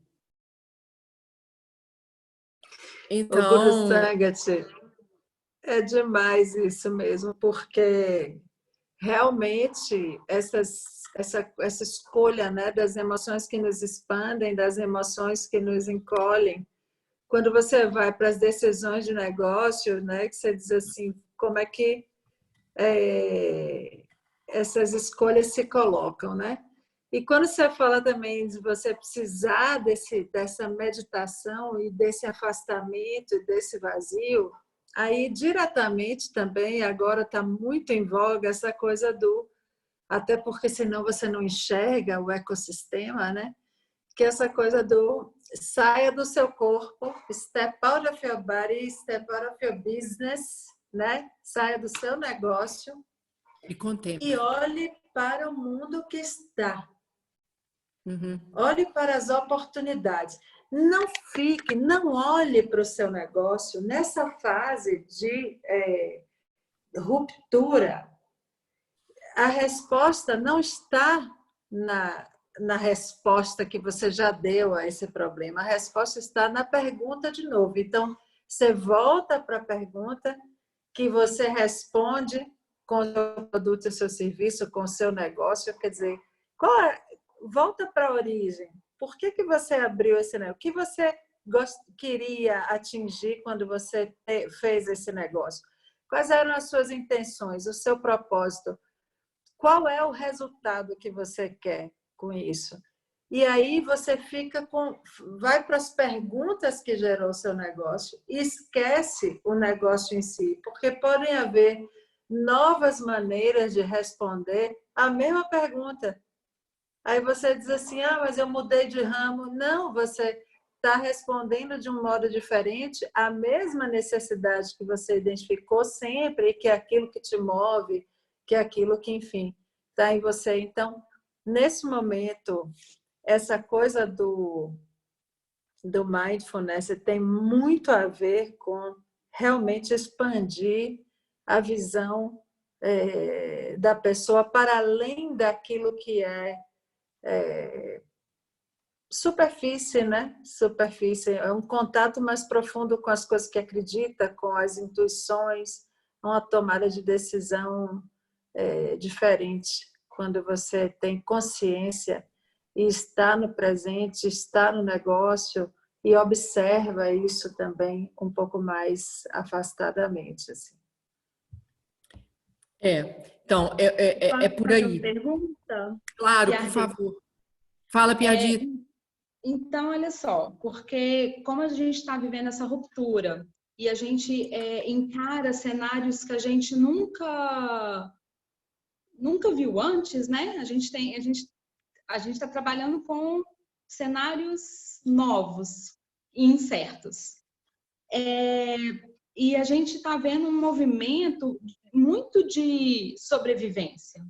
Então... Guru Sangat, é demais isso mesmo, porque realmente essas essa escolha, né, das emoções que nos expandem, das emoções que nos encolhem. Quando você vai para as decisões de negócio, né, que você diz assim, como é que essas escolhas se colocam, né? E quando você fala também de você precisar dessa meditação e desse afastamento, desse vazio, aí diretamente também agora está muito em voga essa coisa até porque senão você não enxerga o ecossistema, né? Que é essa coisa saia do seu corpo, step out of your body, step out of your business, né? Saia do seu negócio E contemple. e olhe para o mundo que está. Uhum. Olhe para as oportunidades. Não olhe para o seu negócio nessa fase de ruptura. A resposta não está na resposta que você já deu a esse problema. A resposta está na pergunta de novo. Então, você volta para a pergunta que você responde com o seu produto e seu serviço, com o seu negócio. Quer dizer, volta para a origem. Por que você abriu esse negócio? O que você queria atingir quando você fez esse negócio? Quais eram as suas intenções, o seu propósito? Qual é o resultado que você quer com isso? E aí você vai para as perguntas que gerou o seu negócio e esquece o negócio em si, porque podem haver novas maneiras de responder a mesma pergunta. Aí você diz assim, mas eu mudei de ramo. Não, você está respondendo de um modo diferente a mesma necessidade que você identificou sempre e que é aquilo que te move, que é aquilo que, enfim, está em você. Então, nesse momento, essa coisa do mindfulness tem muito a ver com realmente expandir a visão da pessoa para além daquilo que é superfície, né? Superfície é um contato mais profundo com as coisas que acredita, com as intuições, uma tomada de decisão diferente quando você tem consciência e está no presente, está no negócio e observa isso também um pouco mais afastadamente, assim. Então, é por aí. Uma pergunta? Claro, por favor. Fala, Piadita. Então, olha só, porque como a gente está vivendo essa ruptura e a gente encara cenários que a gente nunca viu antes, né? A gente está trabalhando com cenários novos e incertos. E a gente está vendo um movimento muito de sobrevivência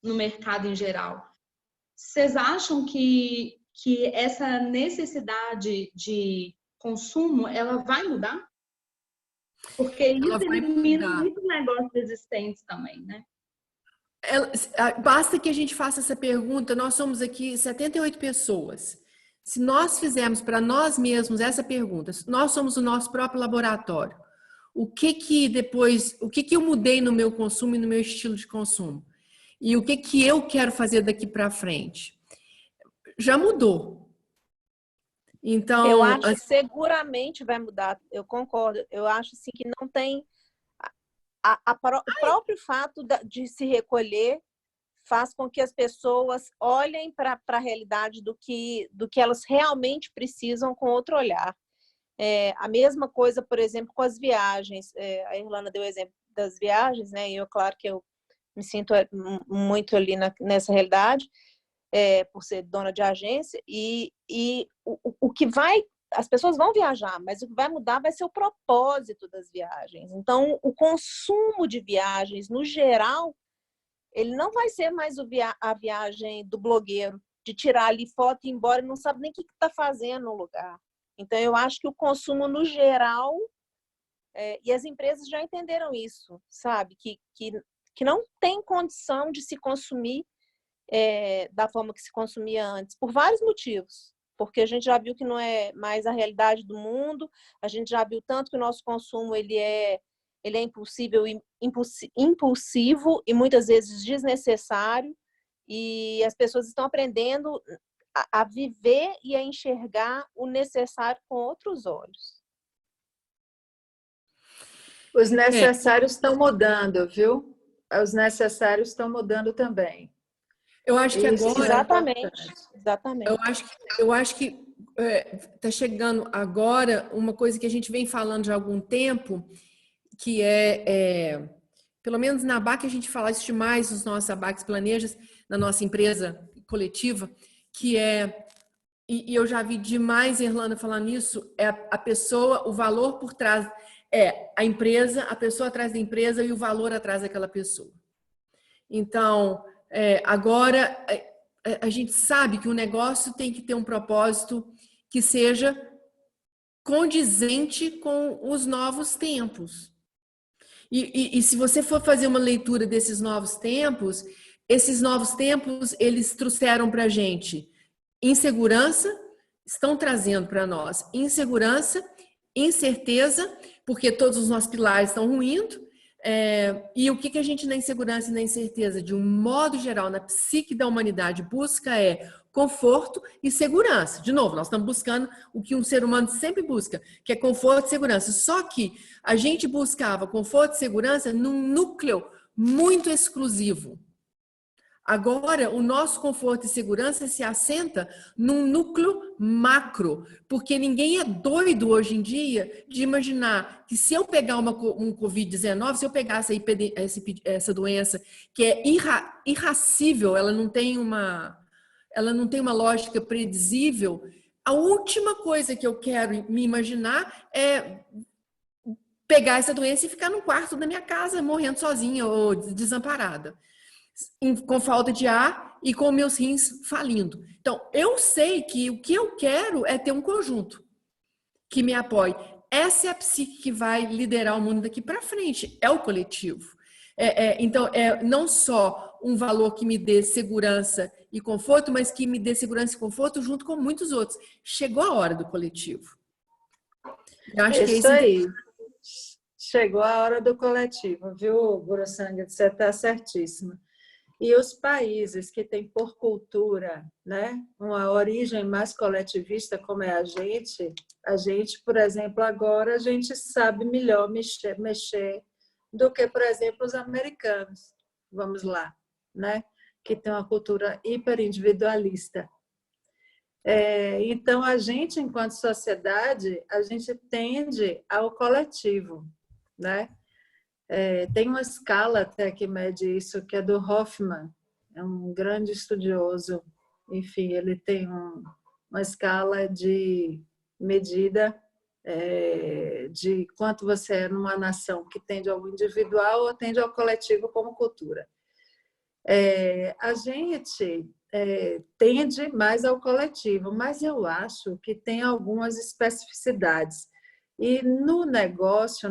no mercado em geral. Vocês acham que essa necessidade de consumo ela vai mudar? Porque isso elimina muitos negócios existentes também, né? Basta que a gente faça essa pergunta. Nós somos aqui 78 pessoas. Se nós fizermos para nós mesmos essa pergunta, nós somos o nosso próprio laboratório. O que eu mudei no meu consumo e no meu estilo de consumo? E o que eu quero fazer daqui para frente? Já mudou. Então, eu acho que seguramente vai mudar. Eu concordo. Eu acho assim que não tem o próprio fato de se recolher faz com que as pessoas olhem para a realidade do que elas realmente precisam com outro olhar. A mesma coisa, por exemplo, com as viagens. A Irlanda deu o exemplo das viagens, né? E eu, claro que eu me sinto muito ali nessa realidade, por ser dona de agência. E o que vai... As pessoas vão viajar, mas o que vai mudar vai ser o propósito das viagens. Então, o consumo de viagens, no geral, ele não vai ser mais a viagem do blogueiro, de tirar ali foto e ir embora e não sabe nem o que está fazendo no lugar. Então, eu acho que o consumo, no geral, e as empresas já entenderam isso, sabe? Que não tem condição de se consumir da forma que se consumia antes, por vários motivos. Porque a gente já viu que não é mais a realidade do mundo, a gente já viu tanto que o nosso consumo ele é impulsivo e muitas vezes desnecessário, E as pessoas estão aprendendo a viver e a enxergar o necessário com outros olhos. Os necessários estão mudando, viu? Os necessários estão mudando também. Eu acho que Isso agora... Exatamente, exatamente. Eu acho que está chegando agora uma coisa que a gente vem falando já há algum tempo, que pelo menos na ABAC a gente fala isso demais nos nossos ABACs Planejas, na nossa empresa coletiva, que e eu já vi demais Irlanda falando isso, é a pessoa, o valor por trás, a empresa, a pessoa atrás da empresa e o valor atrás daquela pessoa. Então, agora a gente sabe que o negócio tem que ter um propósito que seja condizente com os novos tempos. E se você for fazer uma leitura desses novos tempos, esses novos tempos, eles trouxeram para a gente insegurança, estão trazendo para nós insegurança, incerteza, porque todos os nossos pilares estão ruindo. E o que a gente na insegurança e na incerteza, de um modo geral, na psique da humanidade busca conforto e segurança. De novo, nós estamos buscando o que um ser humano sempre busca, que é conforto e segurança. Só que a gente buscava conforto e segurança num núcleo muito exclusivo. Agora, o nosso conforto e segurança se assenta num núcleo macro, porque ninguém é doido hoje em dia de imaginar que se eu pegar um Covid-19, se eu pegar essa doença que é irracível, ela não tem uma lógica predizível, a última coisa que eu quero me imaginar é pegar essa doença e ficar no quarto da minha casa, morrendo sozinha ou desamparada, com falta de ar e com meus rins falindo. Então, eu sei que o que eu quero é ter um conjunto que me apoie. Essa é a psique que vai liderar o mundo daqui para frente, é o coletivo. Então, não só um valor que me dê segurança e conforto, mas que me dê segurança e conforto junto com muitos outros. Chegou a hora do coletivo. Eu acho que é isso aí. Chegou a hora do coletivo, viu, Burosanga? Você está certíssima. E os países que têm por cultura, né, uma origem mais coletivista, como é a gente, por exemplo, agora a gente sabe melhor mexer do que, por exemplo, os americanos. Vamos lá, né, que tem uma cultura hiperindividualista. Então, a gente, enquanto sociedade, a gente tende ao coletivo, né? Tem uma escala até que mede isso, que é do Hoffman, é um grande estudioso. Enfim, ele tem uma escala de medida de quanto você é numa nação que tende ao individual ou tende ao coletivo como cultura. A gente tende mais ao coletivo, mas eu acho que tem algumas especificidades. E no negócio,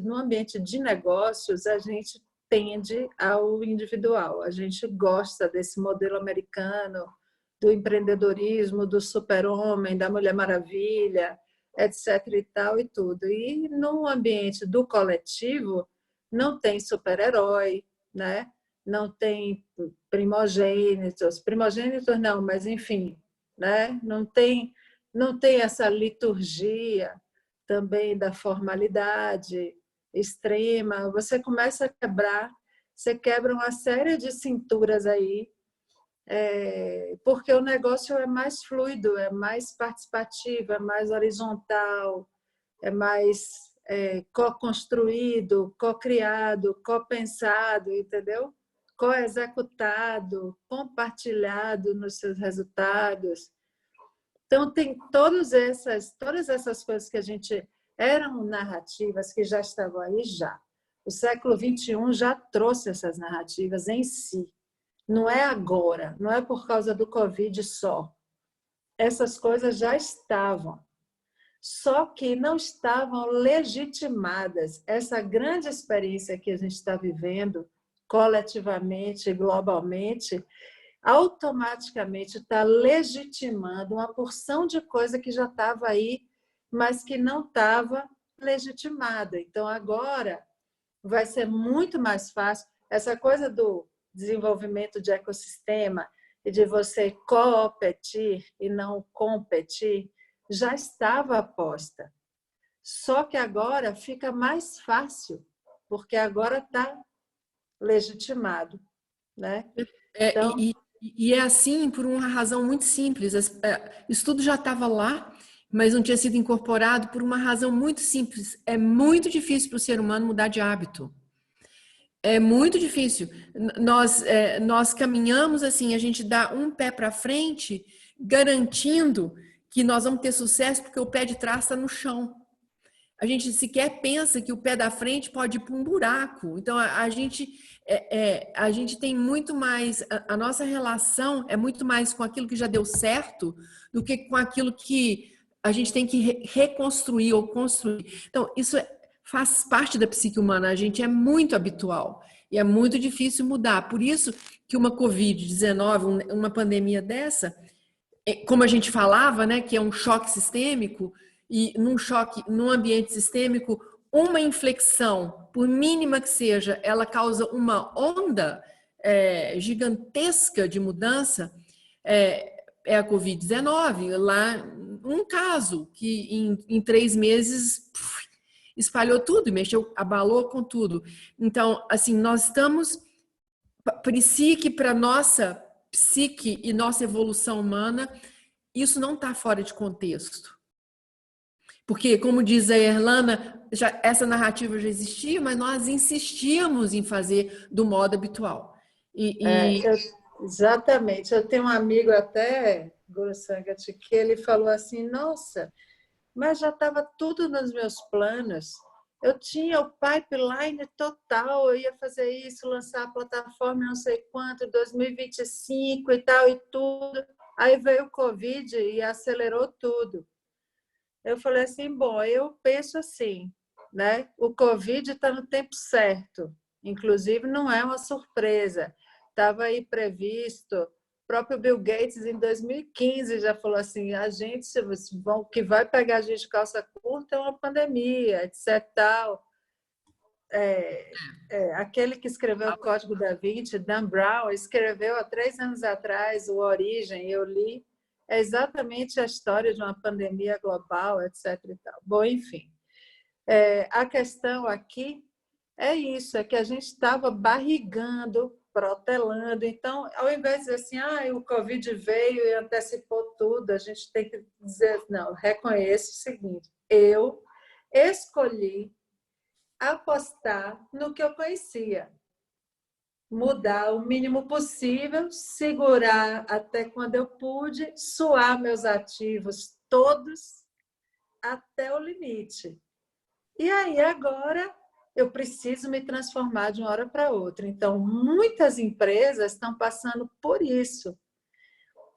no ambiente de negócios, a gente tende ao individual. A gente gosta desse modelo americano, do empreendedorismo, do super-homem, da Mulher Maravilha, etc. e tal e tudo. E no ambiente do coletivo, não tem super-herói, né? Não tem primogênitos não, mas enfim, né? Não tem essa liturgia também da formalidade extrema. Você começa a você quebra uma série de cinturas aí, porque o negócio é mais fluido, é mais participativo, é mais horizontal, é mais co-construído, co-criado, co-pensado, entendeu? Co-executado, compartilhado nos seus resultados. Então, tem todas essas coisas que a gente... Eram narrativas que já estavam aí já. O século XXI já trouxe essas narrativas em si. Não é agora, não é por causa do Covid só. Essas coisas já estavam. Só que não estavam legitimadas. Essa grande experiência que a gente está vivendo, coletivamente, globalmente, automaticamente está legitimando uma porção de coisa que já estava aí, mas que não estava legitimada. Então, agora vai ser muito mais fácil. Essa coisa do desenvolvimento de ecossistema e de você competir e não competir, já estava aposta. Só que agora fica mais fácil, porque agora está legitimado, né? Então, E é assim por uma razão muito simples. Isso tudo já estava lá, mas não tinha sido incorporado por uma razão muito simples. É muito difícil para o ser humano mudar de hábito. É muito difícil. Nós caminhamos assim, a gente dá um pé para frente, garantindo que nós vamos ter sucesso porque o pé de trás está no chão. A gente sequer pensa que o pé da frente pode ir para um buraco. Então, a gente tem muito mais... A nossa relação é muito mais com aquilo que já deu certo do que com aquilo que a gente tem que reconstruir ou construir. Então, isso faz parte da psique humana. A gente é muito habitual e é muito difícil mudar. Por isso que uma Covid-19, uma pandemia dessa, como a gente falava, né, que é um choque sistêmico, e num ambiente sistêmico, uma inflexão, por mínima que seja, ela causa uma onda gigantesca de mudança, é a Covid-19. Lá, um caso que em 3 meses espalhou tudo, mexeu, abalou com tudo. Então, assim, nós estamos, para nossa psique e nossa evolução humana, isso não está fora de contexto. Porque, como diz a Erlana, essa narrativa já existia, mas nós insistíamos em fazer do modo habitual. Exatamente. Eu tenho um amigo até, Guru Sangat, que ele falou assim, nossa, mas já estava tudo nos meus planos. Eu tinha o pipeline total, eu ia fazer isso, lançar a plataforma não sei quanto, 2025 e tal, e tudo. Aí veio o Covid e acelerou tudo. Eu falei assim, bom, eu penso assim, né? O Covid está no tempo certo, inclusive não é uma surpresa. Estava aí previsto, o próprio Bill Gates em 2015 já falou assim, o que vai pegar a gente de calça curta é uma pandemia, etc. Tal. Aquele que escreveu o Código da Vinci, Dan Brown, escreveu há 3 anos atrás o Origem, eu li, é exatamente a história de uma pandemia global, etc. E tal. Bom, enfim, a questão aqui é isso, é que a gente estava barrigando, protelando. Então, ao invés de dizer assim, o Covid veio e antecipou tudo, a gente tem que dizer, não, reconheço o seguinte, eu escolhi apostar no que eu conhecia. Mudar o mínimo possível, segurar até quando eu pude, suar meus ativos todos até o limite. E aí agora eu preciso me transformar de uma hora para outra. Então, muitas empresas estão passando por isso.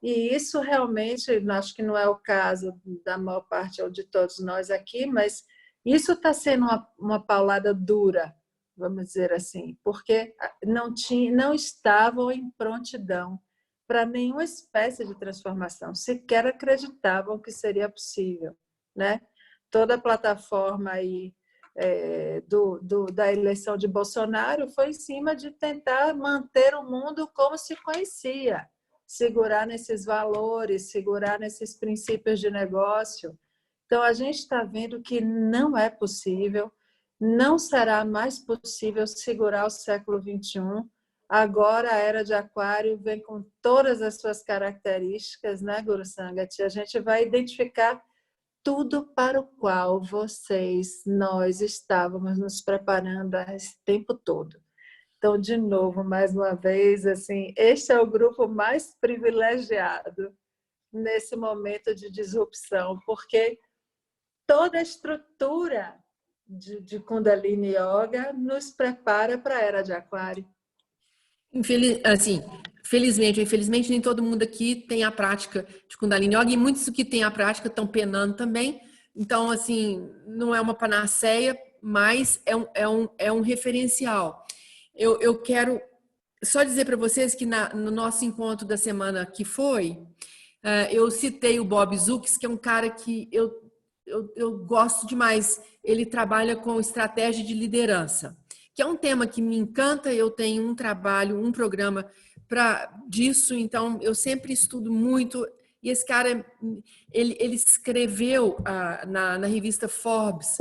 E isso realmente, acho que não é o caso da maior parte ou de todos nós aqui, mas isso está sendo uma paulada dura, vamos dizer assim, porque não estavam em prontidão para nenhuma espécie de transformação, sequer acreditavam que seria possível, né? Toda a plataforma aí da eleição de Bolsonaro foi em cima de tentar manter o mundo como se conhecia, segurar nesses valores, segurar nesses princípios de negócio. Então, a gente está vendo que não é possível, não será mais possível segurar o século XXI. Agora, a Era de Aquário vem com todas as suas características, né, Guru Sangat? A gente vai identificar tudo para o qual nós estávamos nos preparando esse tempo todo. Então, de novo, mais uma vez, assim, este é o grupo mais privilegiado nesse momento de disrupção, porque toda a estrutura de Kundalini Yoga nos prepara para a Era de Aquário. Felizmente ou infelizmente, nem todo mundo aqui tem a prática de Kundalini Yoga e muitos que têm a prática estão penando também. Então, assim, não é uma panaceia, mas é um referencial. Eu quero só dizer para vocês que no nosso encontro da semana que foi, eu citei o Bob Zukis, que é um cara que eu gosto demais. Ele trabalha com estratégia de liderança, que é um tema que me encanta. Eu tenho um trabalho, um programa disso, então eu sempre estudo muito. E esse cara, ele escreveu na revista Forbes,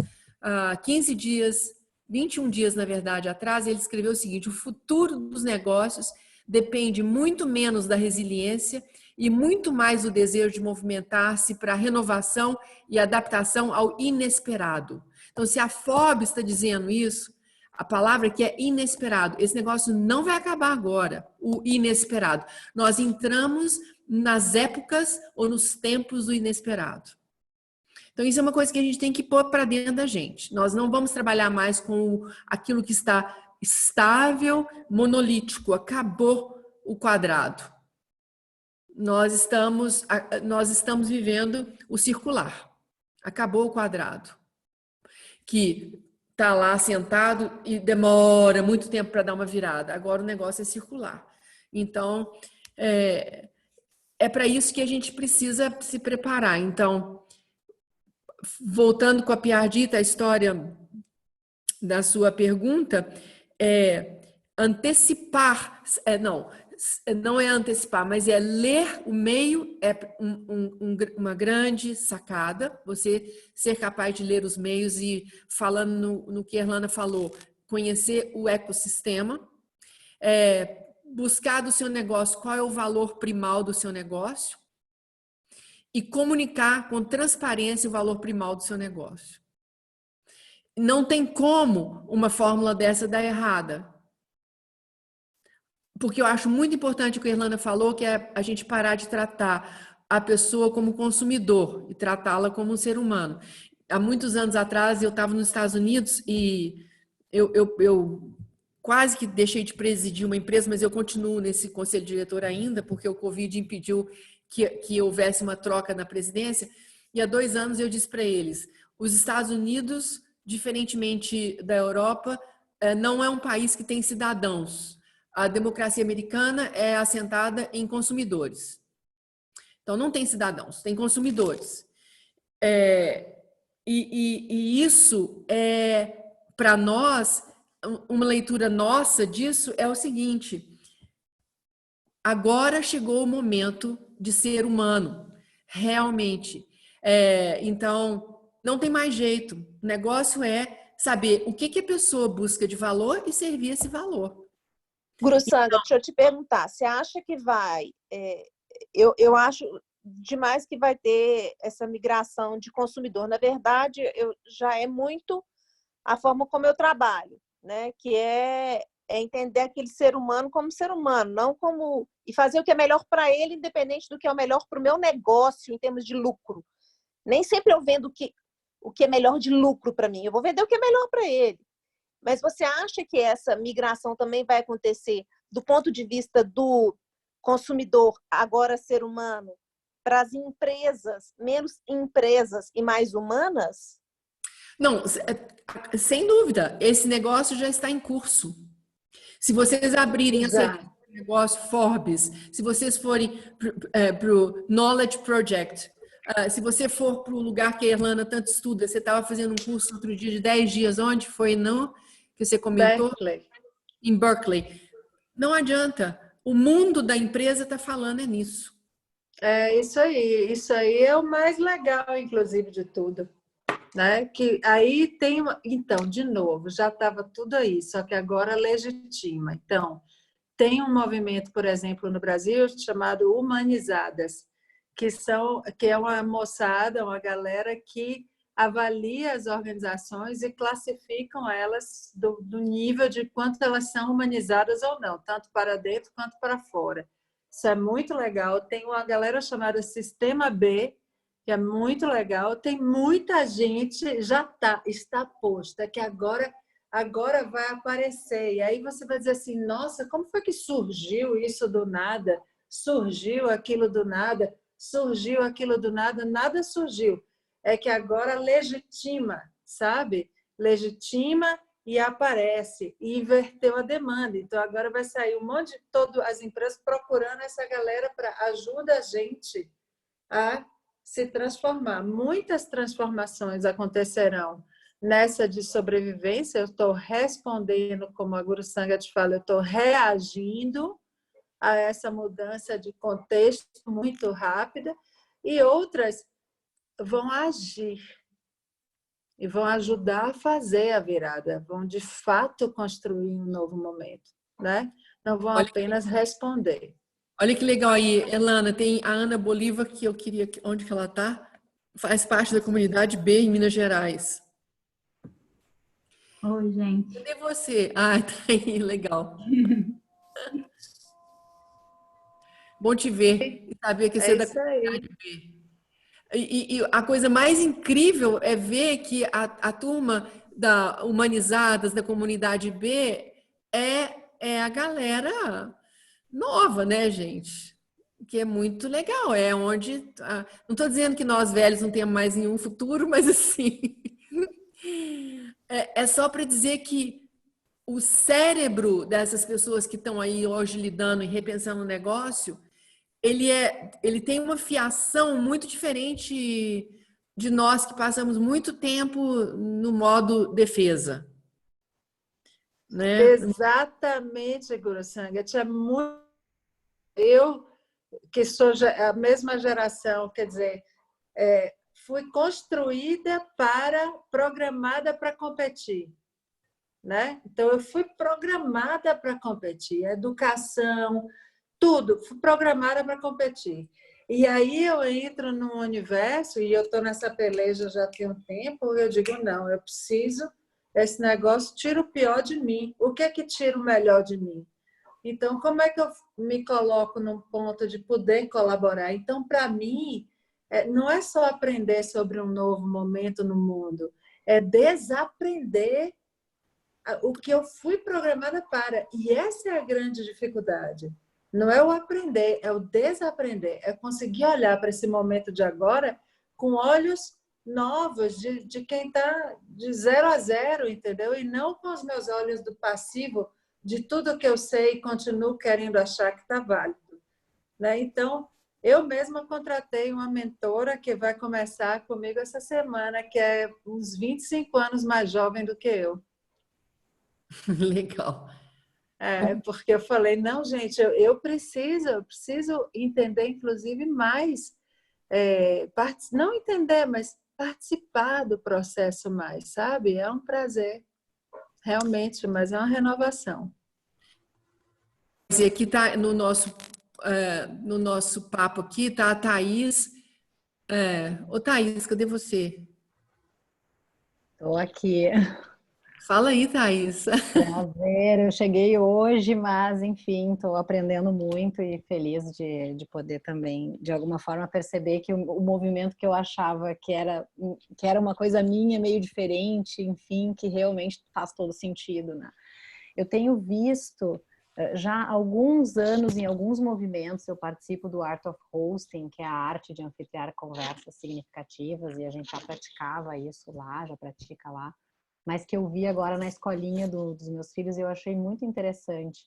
15 dias, 21 dias, na verdade, atrás, ele escreveu o seguinte: o futuro dos negócios depende muito menos da resiliência e muito mais do desejo de movimentar-se para a renovação e adaptação ao inesperado. Então, se a Forbes está dizendo isso, a palavra que é inesperado, esse negócio não vai acabar agora, o inesperado. Nós entramos nas épocas ou nos tempos do inesperado. Então, isso é uma coisa que a gente tem que pôr para dentro da gente. Nós não vamos trabalhar mais com aquilo que está estável, monolítico. Acabou o quadrado. Nós estamos vivendo o circular. Acabou o quadrado. Que está lá sentado e demora muito tempo para dar uma virada. Agora o negócio é circular. Então, é para isso que a gente precisa se preparar. Então, voltando com a Piaget, a história da sua pergunta, antecipar, não é antecipar, mas é ler o meio, é uma grande sacada, você ser capaz de ler os meios e, falando no que a Erlana falou, conhecer o ecossistema, buscar do seu negócio qual é o valor primal do seu negócio e comunicar com transparência o valor primal do seu negócio. Não tem como uma fórmula dessa dar errada. Porque eu acho muito importante o que a Erlana falou, que é a gente parar de tratar a pessoa como consumidor e tratá-la como um ser humano. Há muitos anos atrás, eu estava nos Estados Unidos e eu quase que deixei de presidir uma empresa, mas eu continuo nesse conselho diretor ainda, porque o Covid impediu que houvesse uma troca na presidência. E há 2 anos eu disse para eles, os Estados Unidos, diferentemente da Europa, não é um país que tem cidadãos. A democracia americana é assentada em consumidores. Então, não tem cidadãos, tem consumidores. E isso para nós, uma leitura nossa disso é o seguinte: agora chegou o momento de ser humano, realmente. Então, não tem mais jeito. O negócio é saber o que a pessoa busca de valor e servir esse valor. Grussanga, deixa eu te perguntar, você acha que vai... eu acho demais que vai ter essa migração de consumidor. Na verdade, já é muito a forma como eu trabalho, né? Que é entender aquele ser humano como ser humano, não como... E fazer o que é melhor para ele, independente do que é o melhor para o meu negócio em termos de lucro. Nem sempre eu vendo o que é melhor de lucro para mim. Eu vou vender o que é melhor para ele. Mas você acha que essa migração também vai acontecer do ponto de vista do consumidor, agora ser humano, para as empresas, menos empresas e mais humanas? Não, sem dúvida, esse negócio já está em curso. Se vocês abrirem esse negócio Forbes, se vocês forem para o Knowledge Project, se você for para o lugar que a Erlana tanto estuda, você estava fazendo um curso outro dia de 10 dias, onde foi, não? Que você comentou? Berkeley. Em Berkeley. Não adianta. O mundo da empresa está falando nisso. É isso aí. Isso aí é o mais legal, inclusive, de tudo. Né? Que aí tem então, de novo, já estava tudo aí, só que agora legitima. Então, tem um movimento, por exemplo, no Brasil, chamado Humanizadas, que é uma moçada, uma galera que avalia as organizações e classificam elas do nível de quanto elas são humanizadas ou não, tanto para dentro quanto para fora. Isso é muito legal. Tem uma galera chamada Sistema B, que é muito legal. Tem muita gente, já está posta, que agora vai aparecer. E aí você vai dizer assim, nossa, como foi que surgiu isso do nada? Surgiu aquilo do nada? Surgiu aquilo do nada? Nada surgiu. É que agora legitima, sabe? Legitima e aparece. E inverteu a demanda. Então, agora vai sair um monte de todas as empresas procurando essa galera para ajudar a gente a se transformar. Muitas transformações acontecerão nessa de sobrevivência, eu estou respondendo, como a Guru Sangha te fala, eu estou reagindo a essa mudança de contexto muito rápida, e outras vão agir e vão ajudar a fazer a virada, vão de fato construir um novo momento, né? Não vão apenas responder. Olha que legal aí, Elana, tem a Ana Bolívar, que eu queria, onde que ela está? Faz parte da comunidade B em Minas Gerais. Oi, gente. Cadê você? Ah, tá aí, legal. Bom te ver e saber que você é da comunidade B. E a coisa mais incrível é ver que a turma da Humanizadas, da comunidade B, é a galera nova, né, gente? Que é muito legal. É onde. Não estou dizendo que nós velhos não temos mais nenhum futuro, mas assim. É só para dizer que o cérebro dessas pessoas que estão aí hoje lidando e repensando o negócio, ele tem uma fiação muito diferente de nós que passamos muito tempo no modo defesa. Né? Exatamente, Guru Sangha. Eu, que sou a mesma geração, quer dizer, fui programada para competir. Né? Então, eu fui programada para competir. Educação, tudo, fui programada para competir. E aí eu entro num universo, e eu estou nessa peleja já tem um tempo, e eu digo, não, eu preciso, esse negócio tira o pior de mim. O que é que tira o melhor de mim? Então, como é que eu me coloco num ponto de poder colaborar? Então, para mim, não é só aprender sobre um novo momento no mundo, é desaprender o que eu fui programada para. E essa é a grande dificuldade. Não é o aprender, é o desaprender. É conseguir olhar para esse momento de agora com olhos novos, de quem está de 0 a 0, entendeu? E não com os meus olhos do passivo, de tudo que eu sei e continuo querendo achar que está válido. Né? Então, eu mesma contratei uma mentora que vai começar comigo essa semana, que é uns 25 anos mais jovem do que eu. Legal. Porque eu falei, não, gente, eu preciso entender, inclusive, mais, não entender, mas participar do processo mais, sabe? É um prazer, realmente, mas é uma renovação. E aqui está no nosso papo aqui, tá a Thaís. Ô, Thaís, cadê você? Estou aqui. Fala aí, Thaís. Prazer, eu cheguei hoje, mas enfim, estou aprendendo muito e feliz de poder também, de alguma forma, perceber que o movimento que eu achava que era uma coisa minha, meio diferente, enfim, que realmente faz todo sentido, né? Eu tenho visto já há alguns anos, em alguns movimentos, eu participo do Art of Hosting, que é a arte de anfitriar conversas significativas, e a gente já praticava isso lá, já pratica lá, mas que eu vi agora na escolinha dos meus filhos e eu achei muito interessante.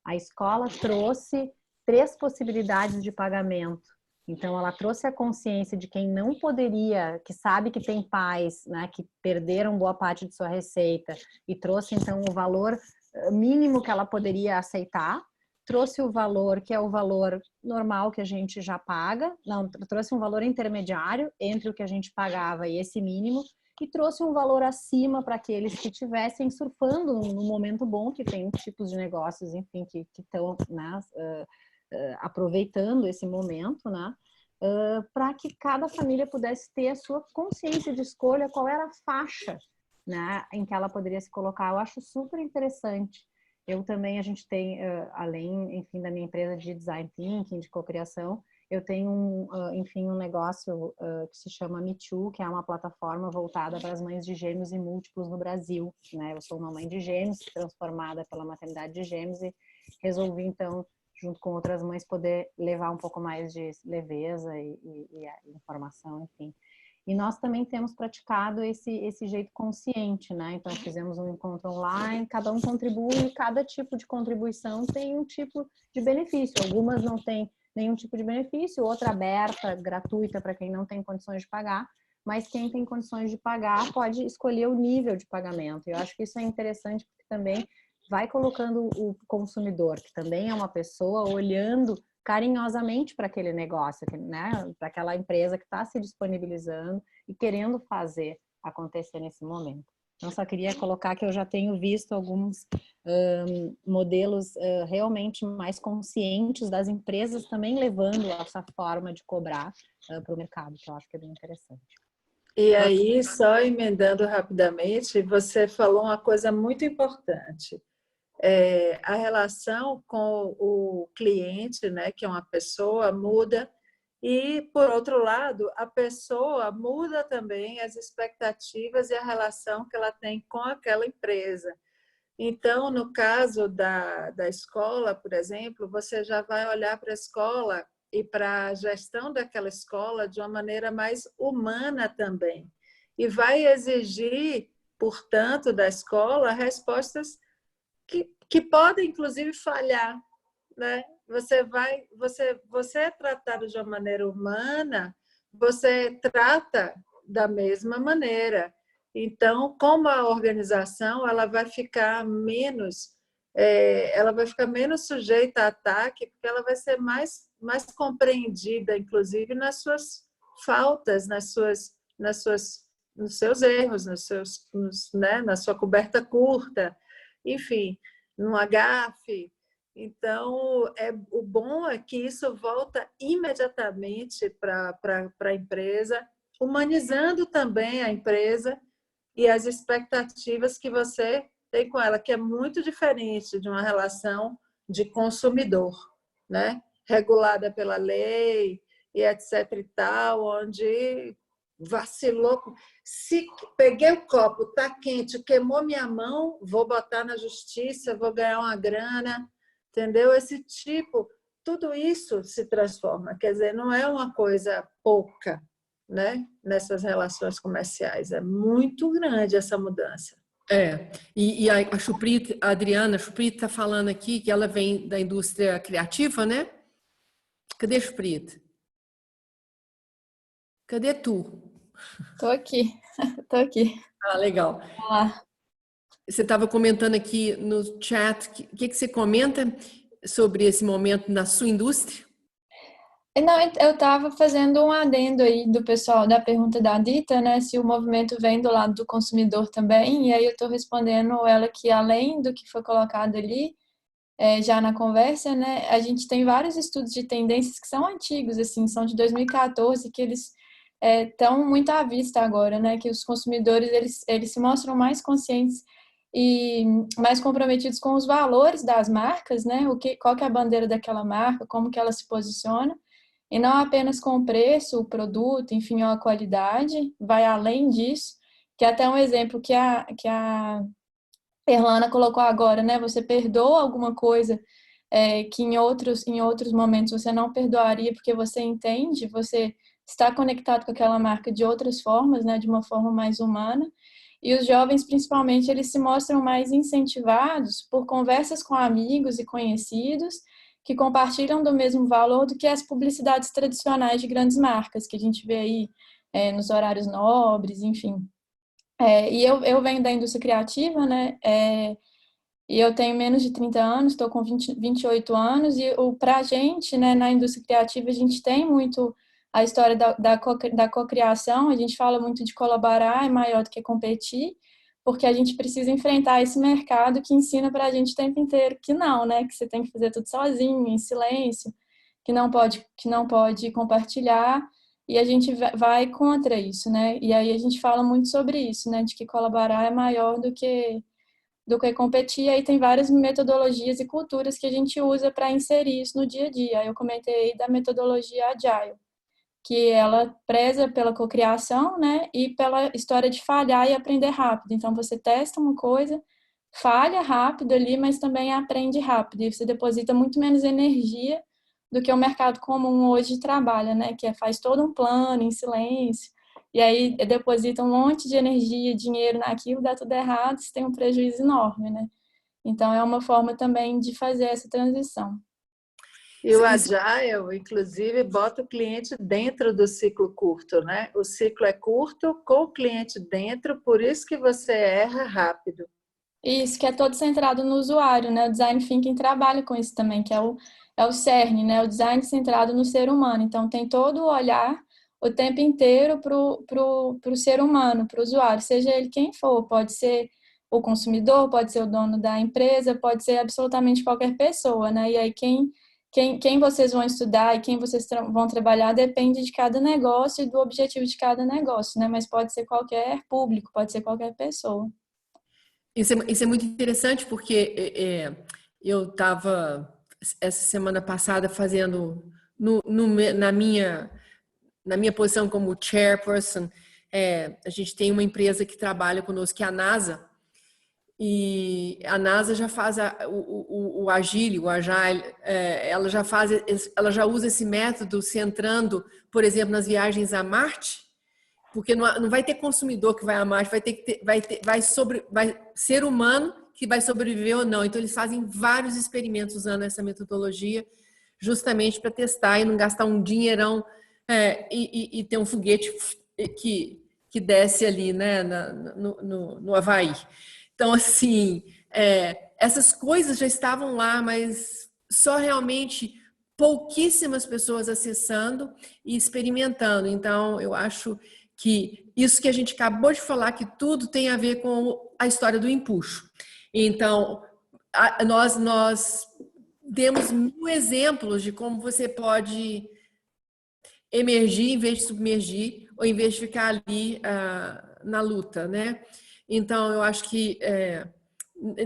A escola trouxe 3 possibilidades de pagamento. Então, ela trouxe a consciência de quem não poderia, que sabe que tem pais, né, que perderam boa parte de sua receita, e trouxe, então, o valor mínimo que ela poderia aceitar, trouxe o valor que é o valor normal que a gente já paga, não, trouxe um valor intermediário entre o que a gente pagava e esse mínimo, e trouxe um valor acima para aqueles que estivessem surfando no momento bom, que tem tipos de negócios, enfim, que estão, né, aproveitando esse momento, né, para que cada família pudesse ter a sua consciência de escolha, qual era a faixa, né, em que ela poderia se colocar. Eu acho super interessante. Eu também, a gente tem, além, enfim, da minha empresa de design thinking, de cocriação, eu tenho, enfim, um negócio que se chama Me Too, que é uma plataforma voltada para as mães de gêmeos e múltiplos no Brasil, né? Eu sou uma mãe de gêmeos, transformada pela maternidade de gêmeos, e resolvi, então, junto com outras mães, poder levar um pouco mais de leveza e informação, enfim. E nós também temos praticado esse jeito consciente, né? Então, fizemos um encontro online, cada um contribui, e cada tipo de contribuição tem um tipo de benefício. Algumas não têm nenhum tipo de benefício, outra aberta, gratuita para quem não tem condições de pagar, mas quem tem condições de pagar pode escolher o nível de pagamento. Eu acho que isso é interessante porque também vai colocando o consumidor, que também é uma pessoa, olhando carinhosamente para aquele negócio, né? Para aquela empresa que está se disponibilizando e querendo fazer acontecer nesse momento. Então, só queria colocar que eu já tenho visto alguns modelos realmente mais conscientes das empresas também levando essa forma de cobrar para o mercado, que eu acho que é bem interessante. E aí, só emendando rapidamente, você falou uma coisa muito importante. A relação com o cliente, né, que é uma pessoa, muda. E, por outro lado, a pessoa muda também as expectativas e a relação que ela tem com aquela empresa. Então, no caso da escola, por exemplo, você já vai olhar para a escola e para a gestão daquela escola de uma maneira mais humana também. E vai exigir, portanto, da escola respostas que podem, inclusive, falhar, né? Você é tratado de uma maneira humana, você trata da mesma maneira. Então, como a organização, ela vai ficar menos sujeita a ataque, porque ela vai ser mais compreendida, inclusive nas suas faltas, nos seus erros, né? Na sua coberta curta, enfim, no agafe. Então, o bom é que isso volta imediatamente para a empresa, humanizando também a empresa e as expectativas que você tem com ela, que é muito diferente de uma relação de consumidor, né? Regulada pela lei e etc. e tal, onde vacilou. Se peguei o copo, está quente, queimou minha mão, vou botar na justiça, vou ganhar uma grana, entendeu? Esse tipo, tudo isso se transforma. Quer dizer, não é uma coisa pouca, né? Nessas relações comerciais. É muito grande essa mudança. E a Chuprit, a Adriana Chuprit está falando aqui que ela vem da indústria criativa, né? Cadê a Chuprit? Cadê tu? Tô aqui, tô aqui. Ah, legal. Ah, Você estava comentando aqui no chat, o que você comenta sobre esse momento na sua indústria? não, eu estava fazendo um adendo aí do pessoal da pergunta da Dita, né? Se o movimento vem do lado do consumidor também, e aí eu estou respondendo ela que além do que foi colocado ali, já na conversa, né? A gente tem vários estudos de tendências que são antigos, assim, são de 2014, que eles estão muito à vista agora, né? Que os consumidores eles se mostram mais conscientes e mais comprometidos com os valores das marcas, né? Qual que é a bandeira daquela marca, como que ela se posiciona, e não apenas com o preço, o produto, enfim, ou a qualidade, vai além disso, que é até um exemplo que a Erlana colocou agora, né? Você perdoa alguma coisa que em outros momentos você não perdoaria porque você entende, você está conectado com aquela marca de outras formas, né? De uma forma mais humana. E os jovens, principalmente, eles se mostram mais incentivados por conversas com amigos e conhecidos que compartilham do mesmo valor do que as publicidades tradicionais de grandes marcas que a gente vê aí nos horários nobres, enfim. E eu venho da indústria criativa, né? E eu tenho menos de 30 anos, estou com 28 anos, e para a gente, né, na indústria criativa, a gente tem muito a história da cocriação, a gente fala muito de colaborar, é maior do que competir, porque a gente precisa enfrentar esse mercado que ensina para a gente o tempo inteiro que não, né? Que você tem que fazer tudo sozinho, em silêncio, que não pode compartilhar, e a gente vai contra isso, né? E aí a gente fala muito sobre isso, né? De que colaborar é maior do que competir. Aí tem várias metodologias e culturas que a gente usa para inserir isso no dia a dia. Eu comentei da metodologia Agile, que ela preza pela cocriação, né? E pela história de falhar e aprender rápido. Então você testa uma coisa, falha rápido ali, mas também aprende rápido. E você deposita muito menos energia do que o mercado comum hoje trabalha, né? Que faz todo um plano em silêncio, e aí deposita um monte de energia, dinheiro naquilo, dá tudo errado, você tem um prejuízo enorme, né? Então é uma forma também de fazer essa transição. E o Agile, inclusive, bota o cliente dentro do ciclo curto, né? O ciclo é curto, com o cliente dentro, por isso que você erra rápido. Isso, que é todo centrado no usuário, né? O Design Thinking trabalha com isso também, que é o cerne, né? O design centrado no ser humano. Então, tem todo o olhar o tempo inteiro pro ser humano, para o usuário, seja ele quem for. Pode ser o consumidor, pode ser o dono da empresa, pode ser absolutamente qualquer pessoa, né? E aí, quem vocês vão estudar e quem vocês vão trabalhar depende de cada negócio e do objetivo de cada negócio, né? Mas pode ser qualquer público, pode ser qualquer pessoa. Isso é muito interessante porque eu estava essa semana passada fazendo na minha posição como chairperson, a gente tem uma empresa que trabalha conosco, que é a NASA, e a NASA já faz o Agile, ela já usa esse método centrando, por exemplo, nas viagens a Marte, porque não vai ter consumidor que vai a Marte, vai ser humano que vai sobreviver ou não. Então, eles fazem vários experimentos usando essa metodologia, justamente para testar e não gastar um dinheirão e ter um foguete que desce ali, né, no Havaí. Então, assim, essas coisas já estavam lá, mas só realmente pouquíssimas pessoas acessando e experimentando. Então, eu acho que isso que a gente acabou de falar, que tudo tem a ver com a história do empuxo. Então, nós demos 1000 exemplos de como você pode emergir em vez de submergir, ou em vez de ficar ali na luta, né? Então, eu acho que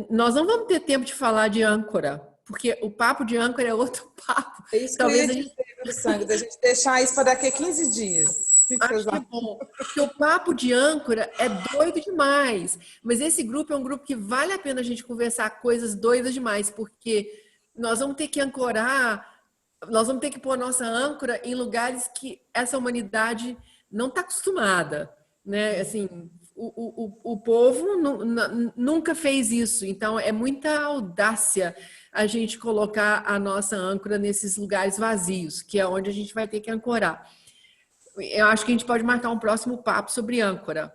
nós não vamos ter tempo de falar de âncora, porque o papo de âncora é outro papo. É isso que Talvez eu ia dizer, do sangue, da gente deixar isso para daqui a 15 dias. Acho que é bom, porque o papo de âncora é doido demais, mas esse grupo é um grupo que vale a pena a gente conversar coisas doidas demais, porque nós vamos ter que ancorar, nós vamos ter que pôr nossa âncora em lugares que essa humanidade não está acostumada, né? Assim, o povo nunca fez isso, então é muita audácia a gente colocar a nossa âncora nesses lugares vazios, que é onde a gente vai ter que ancorar. Eu acho que a gente pode marcar um próximo papo sobre âncora.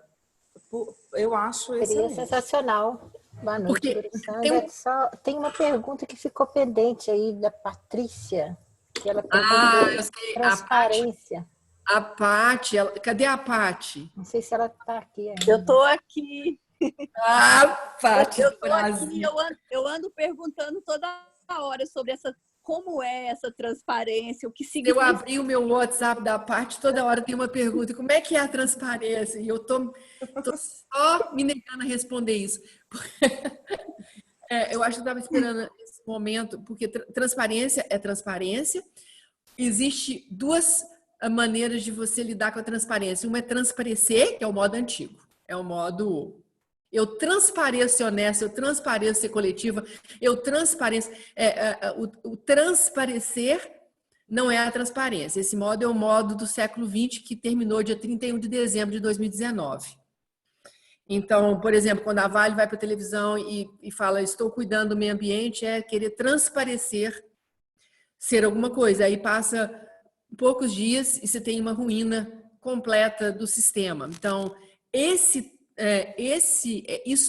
Eu acho Seria excelente. sensacional. Boa noite, Porque Só tem uma pergunta que ficou pendente aí da Patrícia, que ela perguntou eu sei, transparência. a Paty, cadê a Paty? Não sei se ela está aqui ainda. Eu estou aqui. Paty, Eu estou aqui, eu ando perguntando toda hora sobre como é essa transparência, o que significa. Eu abri o meu WhatsApp da Paty, toda hora tem uma pergunta, como é que é a transparência? E eu tô só me negando a responder isso. Eu acho que eu estava esperando esse momento, porque transparência é transparência. Existe duas maneiras de você lidar com a transparência. Uma é transparecer, que é o modo antigo. É o modo... Eu transpareço ser honesta, eu transpareço ser coletiva, eu transpareço... O transparecer não é a transparência. Esse modo é o modo do século XX, que terminou dia 31 de dezembro de 2019. Então, por exemplo, quando a Vale vai para a televisão e fala estou cuidando do meio ambiente, é querer transparecer ser alguma coisa. Aí passa poucos dias e você tem uma ruína completa do sistema. Então, isso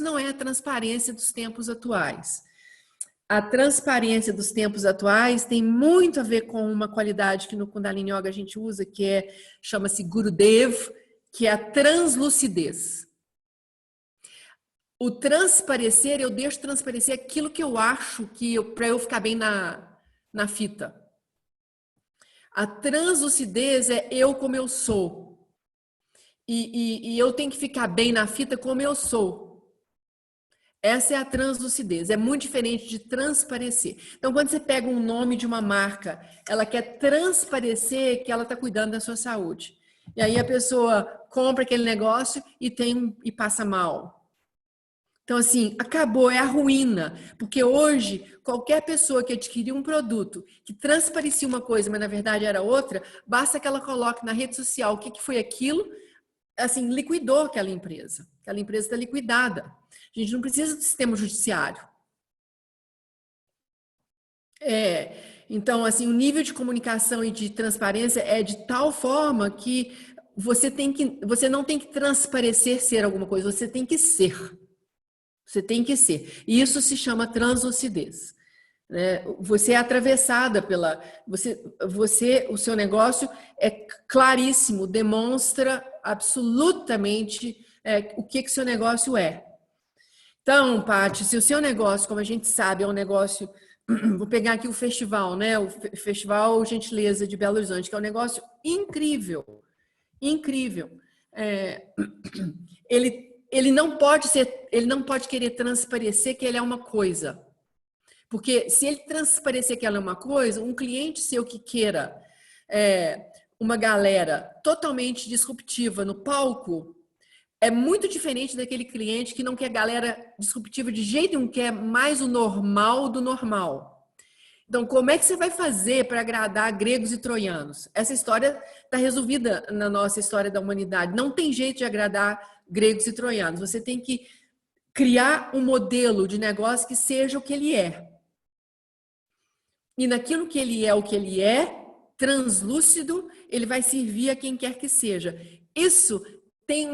não é a transparência dos tempos atuais. A transparência dos tempos atuais tem muito a ver com uma qualidade que no Kundalini Yoga a gente usa, que chama-se Gurudev, que é a translucidez. O transparecer, eu deixo transparecer aquilo que eu acho que para eu ficar bem na fita. A translucidez é eu como eu sou. E eu tenho que ficar bem na fita como eu sou. Essa é a translucidez. É muito diferente de transparecer. Então, quando você pega um nome de uma marca, ela quer transparecer que ela está cuidando da sua saúde. E aí a pessoa compra aquele negócio e passa mal. Então, assim, acabou, é a ruína. Porque hoje, qualquer pessoa que adquirir um produto que transparecia uma coisa, mas na verdade era outra, basta que ela coloque na rede social o que foi aquilo, assim, liquidou aquela empresa. Aquela empresa está liquidada. A gente não precisa do sistema judiciário. Então, assim, o nível de comunicação e de transparência é de tal forma que você não tem que transparecer ser alguma coisa, você tem que ser. Você tem que ser. E isso se chama translucidez. Né? Você é atravessada pela... o seu negócio é claríssimo, demonstra absolutamente o que seu negócio é. Então, Paty, se o seu negócio, como a gente sabe, é um negócio... Vou pegar aqui o festival, né? O Festival Gentileza de Belo Horizonte, que é um negócio incrível. Incrível. Ele não pode querer transparecer que ele é uma coisa. Porque se ele transparecer que ela é uma coisa, um cliente seu que queira uma galera totalmente disruptiva no palco, é muito diferente daquele cliente que não quer galera disruptiva de jeito nenhum, quer mais o normal do normal. Então, como é que você vai fazer para agradar gregos e troianos? Essa história está resolvida na nossa história da humanidade. Não tem jeito de agradar gregos e troianos. Você tem que criar um modelo de negócio que seja o que ele é. E naquilo que ele é, o que ele é, translúcido, ele vai servir a quem quer que seja. Isso tem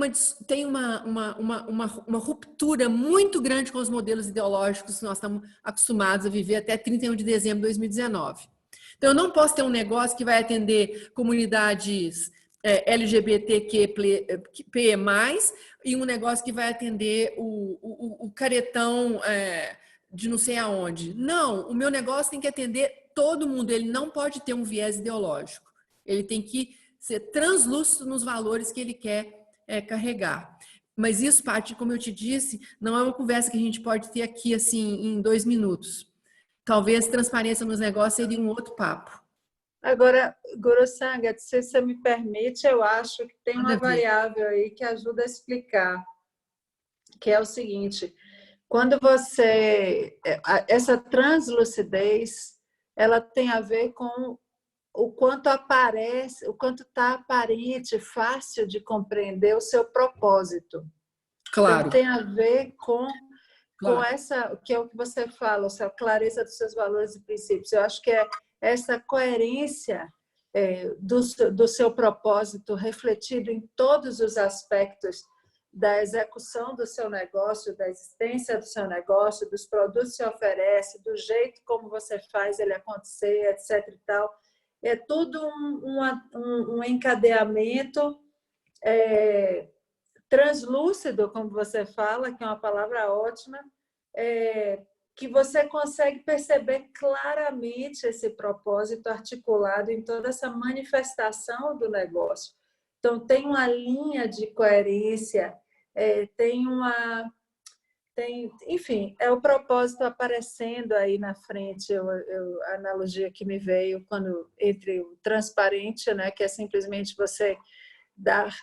uma ruptura muito grande com os modelos ideológicos que nós estamos acostumados a viver até 31 de dezembro de 2019. Então, eu não posso ter um negócio que vai atender comunidades LGBTQ+, e um negócio que vai atender o caretão de não sei aonde. Não, o meu negócio tem que atender todo mundo, ele não pode ter um viés ideológico. Ele tem que ser translúcido nos valores que ele quer carregar. Mas isso, Paty, como eu te disse, não é uma conversa que a gente pode ter aqui assim em 2 minutos. Talvez transparência nos negócios seria um outro papo. Agora, Guru Sangat, se você me permite, eu acho que tem uma variável aí que ajuda a explicar, que é o seguinte: quando essa translucidez, ela tem a ver com o quanto aparece, o quanto está aparente, fácil de compreender o seu propósito. Claro. Então, tem a ver com essa, que é o que você fala, a clareza dos seus valores e princípios. Eu acho que é essa coerência do seu propósito refletido em todos os aspectos da execução do seu negócio, da existência do seu negócio, dos produtos que você oferece, do jeito como você faz ele acontecer, etc. e tal. É tudo um encadeamento translúcido, como você fala, que é uma palavra ótima, que você consegue perceber claramente esse propósito articulado em toda essa manifestação do negócio. Então, tem uma linha de coerência, enfim, é o propósito aparecendo aí na frente. A analogia que me veio entre o transparente, né, que é simplesmente você dar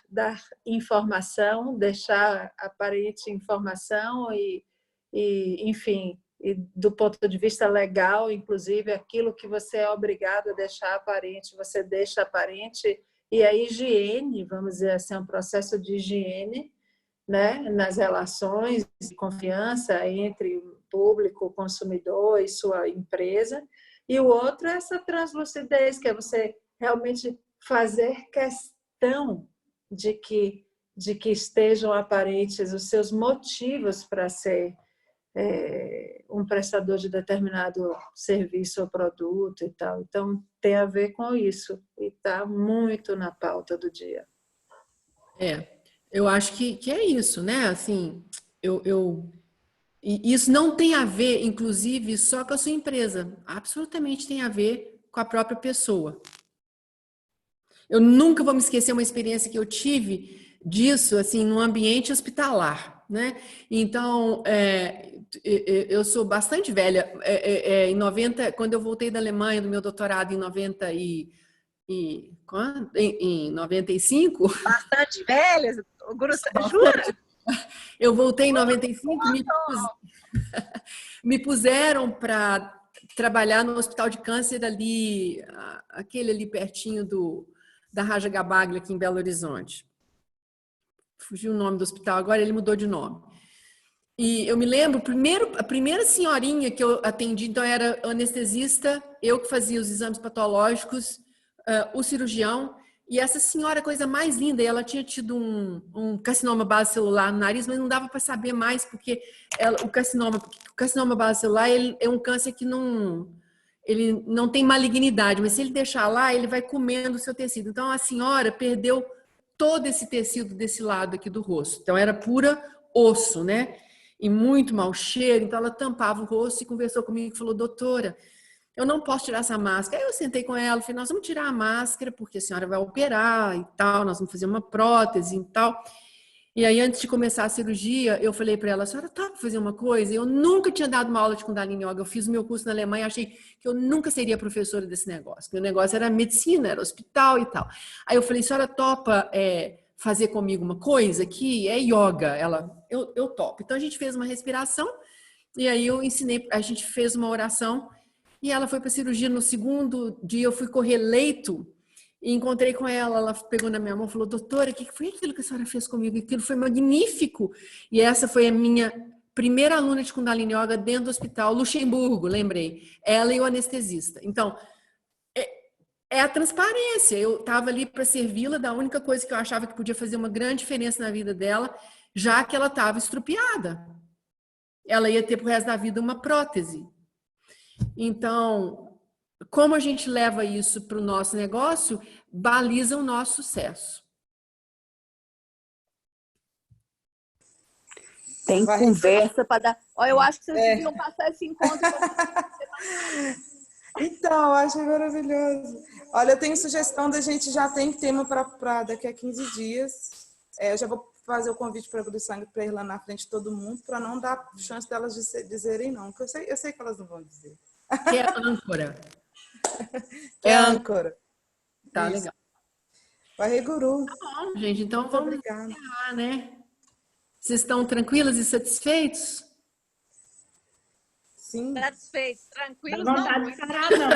informação, deixar aparente informação e enfim, e do ponto de vista legal, inclusive, aquilo que você é obrigado a deixar aparente, você deixa aparente, e a higiene, vamos dizer assim, é um processo de higiene, né, nas relações de confiança entre o público, o consumidor e sua empresa. E o outro é essa translucidez, que é você realmente fazer questão de que estejam aparentes os seus motivos para ser um prestador de determinado serviço ou produto e tal. Então, tem a ver com isso e está muito na pauta do dia. Eu acho que é isso, né? Assim, e isso não tem a ver, inclusive, só com a sua empresa. Absolutamente tem a ver com a própria pessoa. Eu nunca vou me esquecer uma experiência que eu tive disso, assim, no ambiente hospitalar, né? Então, eu sou bastante velha. Em 90, quando eu voltei da Alemanha do meu doutorado em 95. Bastante velhas, jura? Eu voltei em 95, me puseram para trabalhar no hospital de câncer ali, aquele ali pertinho da Raja Gabaglia, aqui em Belo Horizonte. Fugiu o nome do hospital, agora ele mudou de nome. E eu me lembro, a primeira senhorinha que eu atendi, então era anestesista eu que fazia os exames patológicos, o cirurgião, e essa senhora, coisa mais linda, ela tinha tido um carcinoma base celular no nariz, mas não dava para saber mais, porque o carcinoma base celular ele é um câncer que ele não tem malignidade, mas se ele deixar lá, ele vai comendo o seu tecido. Então, a senhora perdeu todo esse tecido desse lado aqui do rosto. Então, era pura osso, né? E muito mau cheiro. Então, ela tampava o rosto e conversou comigo e falou, doutora, eu não posso tirar essa máscara. Aí eu sentei com ela, falei, nós vamos tirar a máscara, porque a senhora vai operar e tal, nós vamos fazer uma prótese e tal. E aí, antes de começar a cirurgia, eu falei para ela, a senhora topa fazer uma coisa? Eu nunca tinha dado uma aula de Kundalini Yoga, eu fiz o meu curso na Alemanha, achei que eu nunca seria professora desse negócio. Meu negócio era medicina, era hospital e tal. Aí eu falei, a senhora topa fazer comigo uma coisa que é yoga? Ela, eu topo. Então, a gente fez uma respiração, e aí eu ensinei, a gente fez uma oração, e ela foi para a cirurgia. No segundo dia, eu fui correr leito, e encontrei com ela, ela pegou na minha mão e falou, doutora, o que foi aquilo que a senhora fez comigo? Aquilo foi magnífico. E essa foi a minha primeira aluna de Kundalini Yoga dentro do hospital, Luxemburgo, lembrei. Ela e o anestesista. Então, é a transparência. Eu estava ali para servi-la da única coisa que eu achava que podia fazer uma grande diferença na vida dela, já que ela estava estrupiada. Ela ia ter pro resto da vida uma prótese. Então, como a gente leva isso para o nosso negócio, baliza o nosso sucesso. Tem conversa para dar. Olha, eu acho que vocês deviam passar esse encontro. Então, eu acho maravilhoso. Olha, eu tenho sugestão da gente já tem tema para daqui a 15 dias. Eu já vou fazer o convite para abrir sangue para ir lá na frente de todo mundo, para não dar chance delas dizerem não, porque eu sei que elas não vão dizer. Que é âncora. Âncora. Tá, isso. legal. Vai, Guru. Tá bom, gente. Então vamos Obrigada. encerrar, né? Vocês estão tranquilos e satisfeitos? Sim. Satisfeitos, tranquilos. Não vontade de parar, não.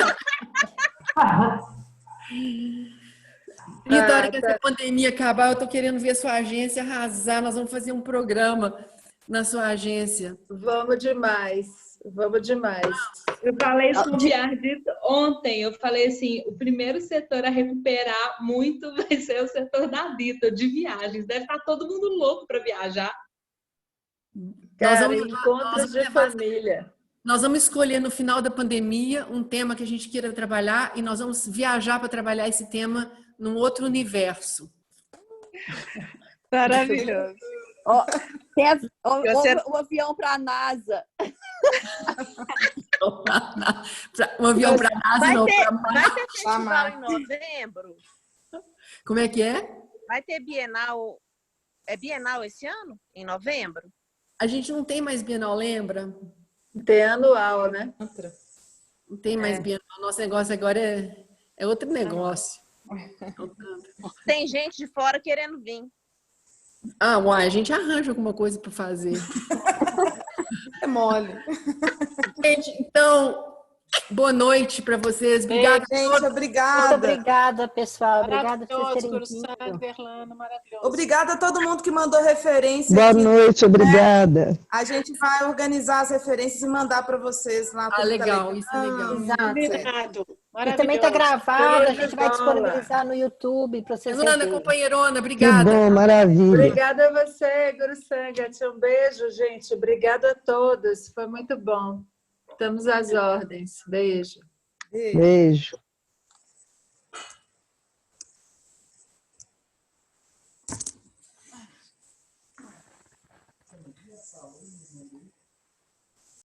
Rita, a hora que essa pandemia acabar, eu tô querendo ver a sua agência arrasar. Nós vamos fazer um programa na sua agência. Vamos demais. Vamos demais. Eu falei isso no Biardito ontem. Eu falei assim, o primeiro setor a recuperar muito vai ser o setor da Dita, de viagens. Deve estar todo mundo louco para viajar. Cara, encontros de família. Nós vamos escolher no final da pandemia um tema que a gente queira trabalhar e nós vamos viajar para trabalhar esse tema num outro universo. Maravilhoso. O avião para a NASA. Um avião para a NASA, não. Vai ter festival em novembro? Como é que é? Vai ter Bienal. É Bienal esse ano? Em novembro? A gente não tem mais Bienal, lembra? Tem anual, né? Não tem mais Bienal. Nosso negócio agora é outro negócio. Tem gente de fora querendo vir. Uai, a gente arranja alguma coisa para fazer. É mole. Gente, então, boa noite para vocês. Obrigada. Gente, obrigada. Muito obrigada, pessoal. Obrigada por vocês terem vindo. Obrigada a todo mundo que mandou referência. Boa noite, obrigada. A gente vai organizar as referências e mandar para vocês lá. Legal, isso é legal. Exato. E também está gravado, a gente vai disponibilizar no YouTube para vocês Ana, verem. companheirona, Que obrigada. bom, maravilha. Obrigada a você, Guru Sangat. Um beijo, gente. Obrigada a todos. Foi muito bom. Estamos às ordens. Beijo. Beijo.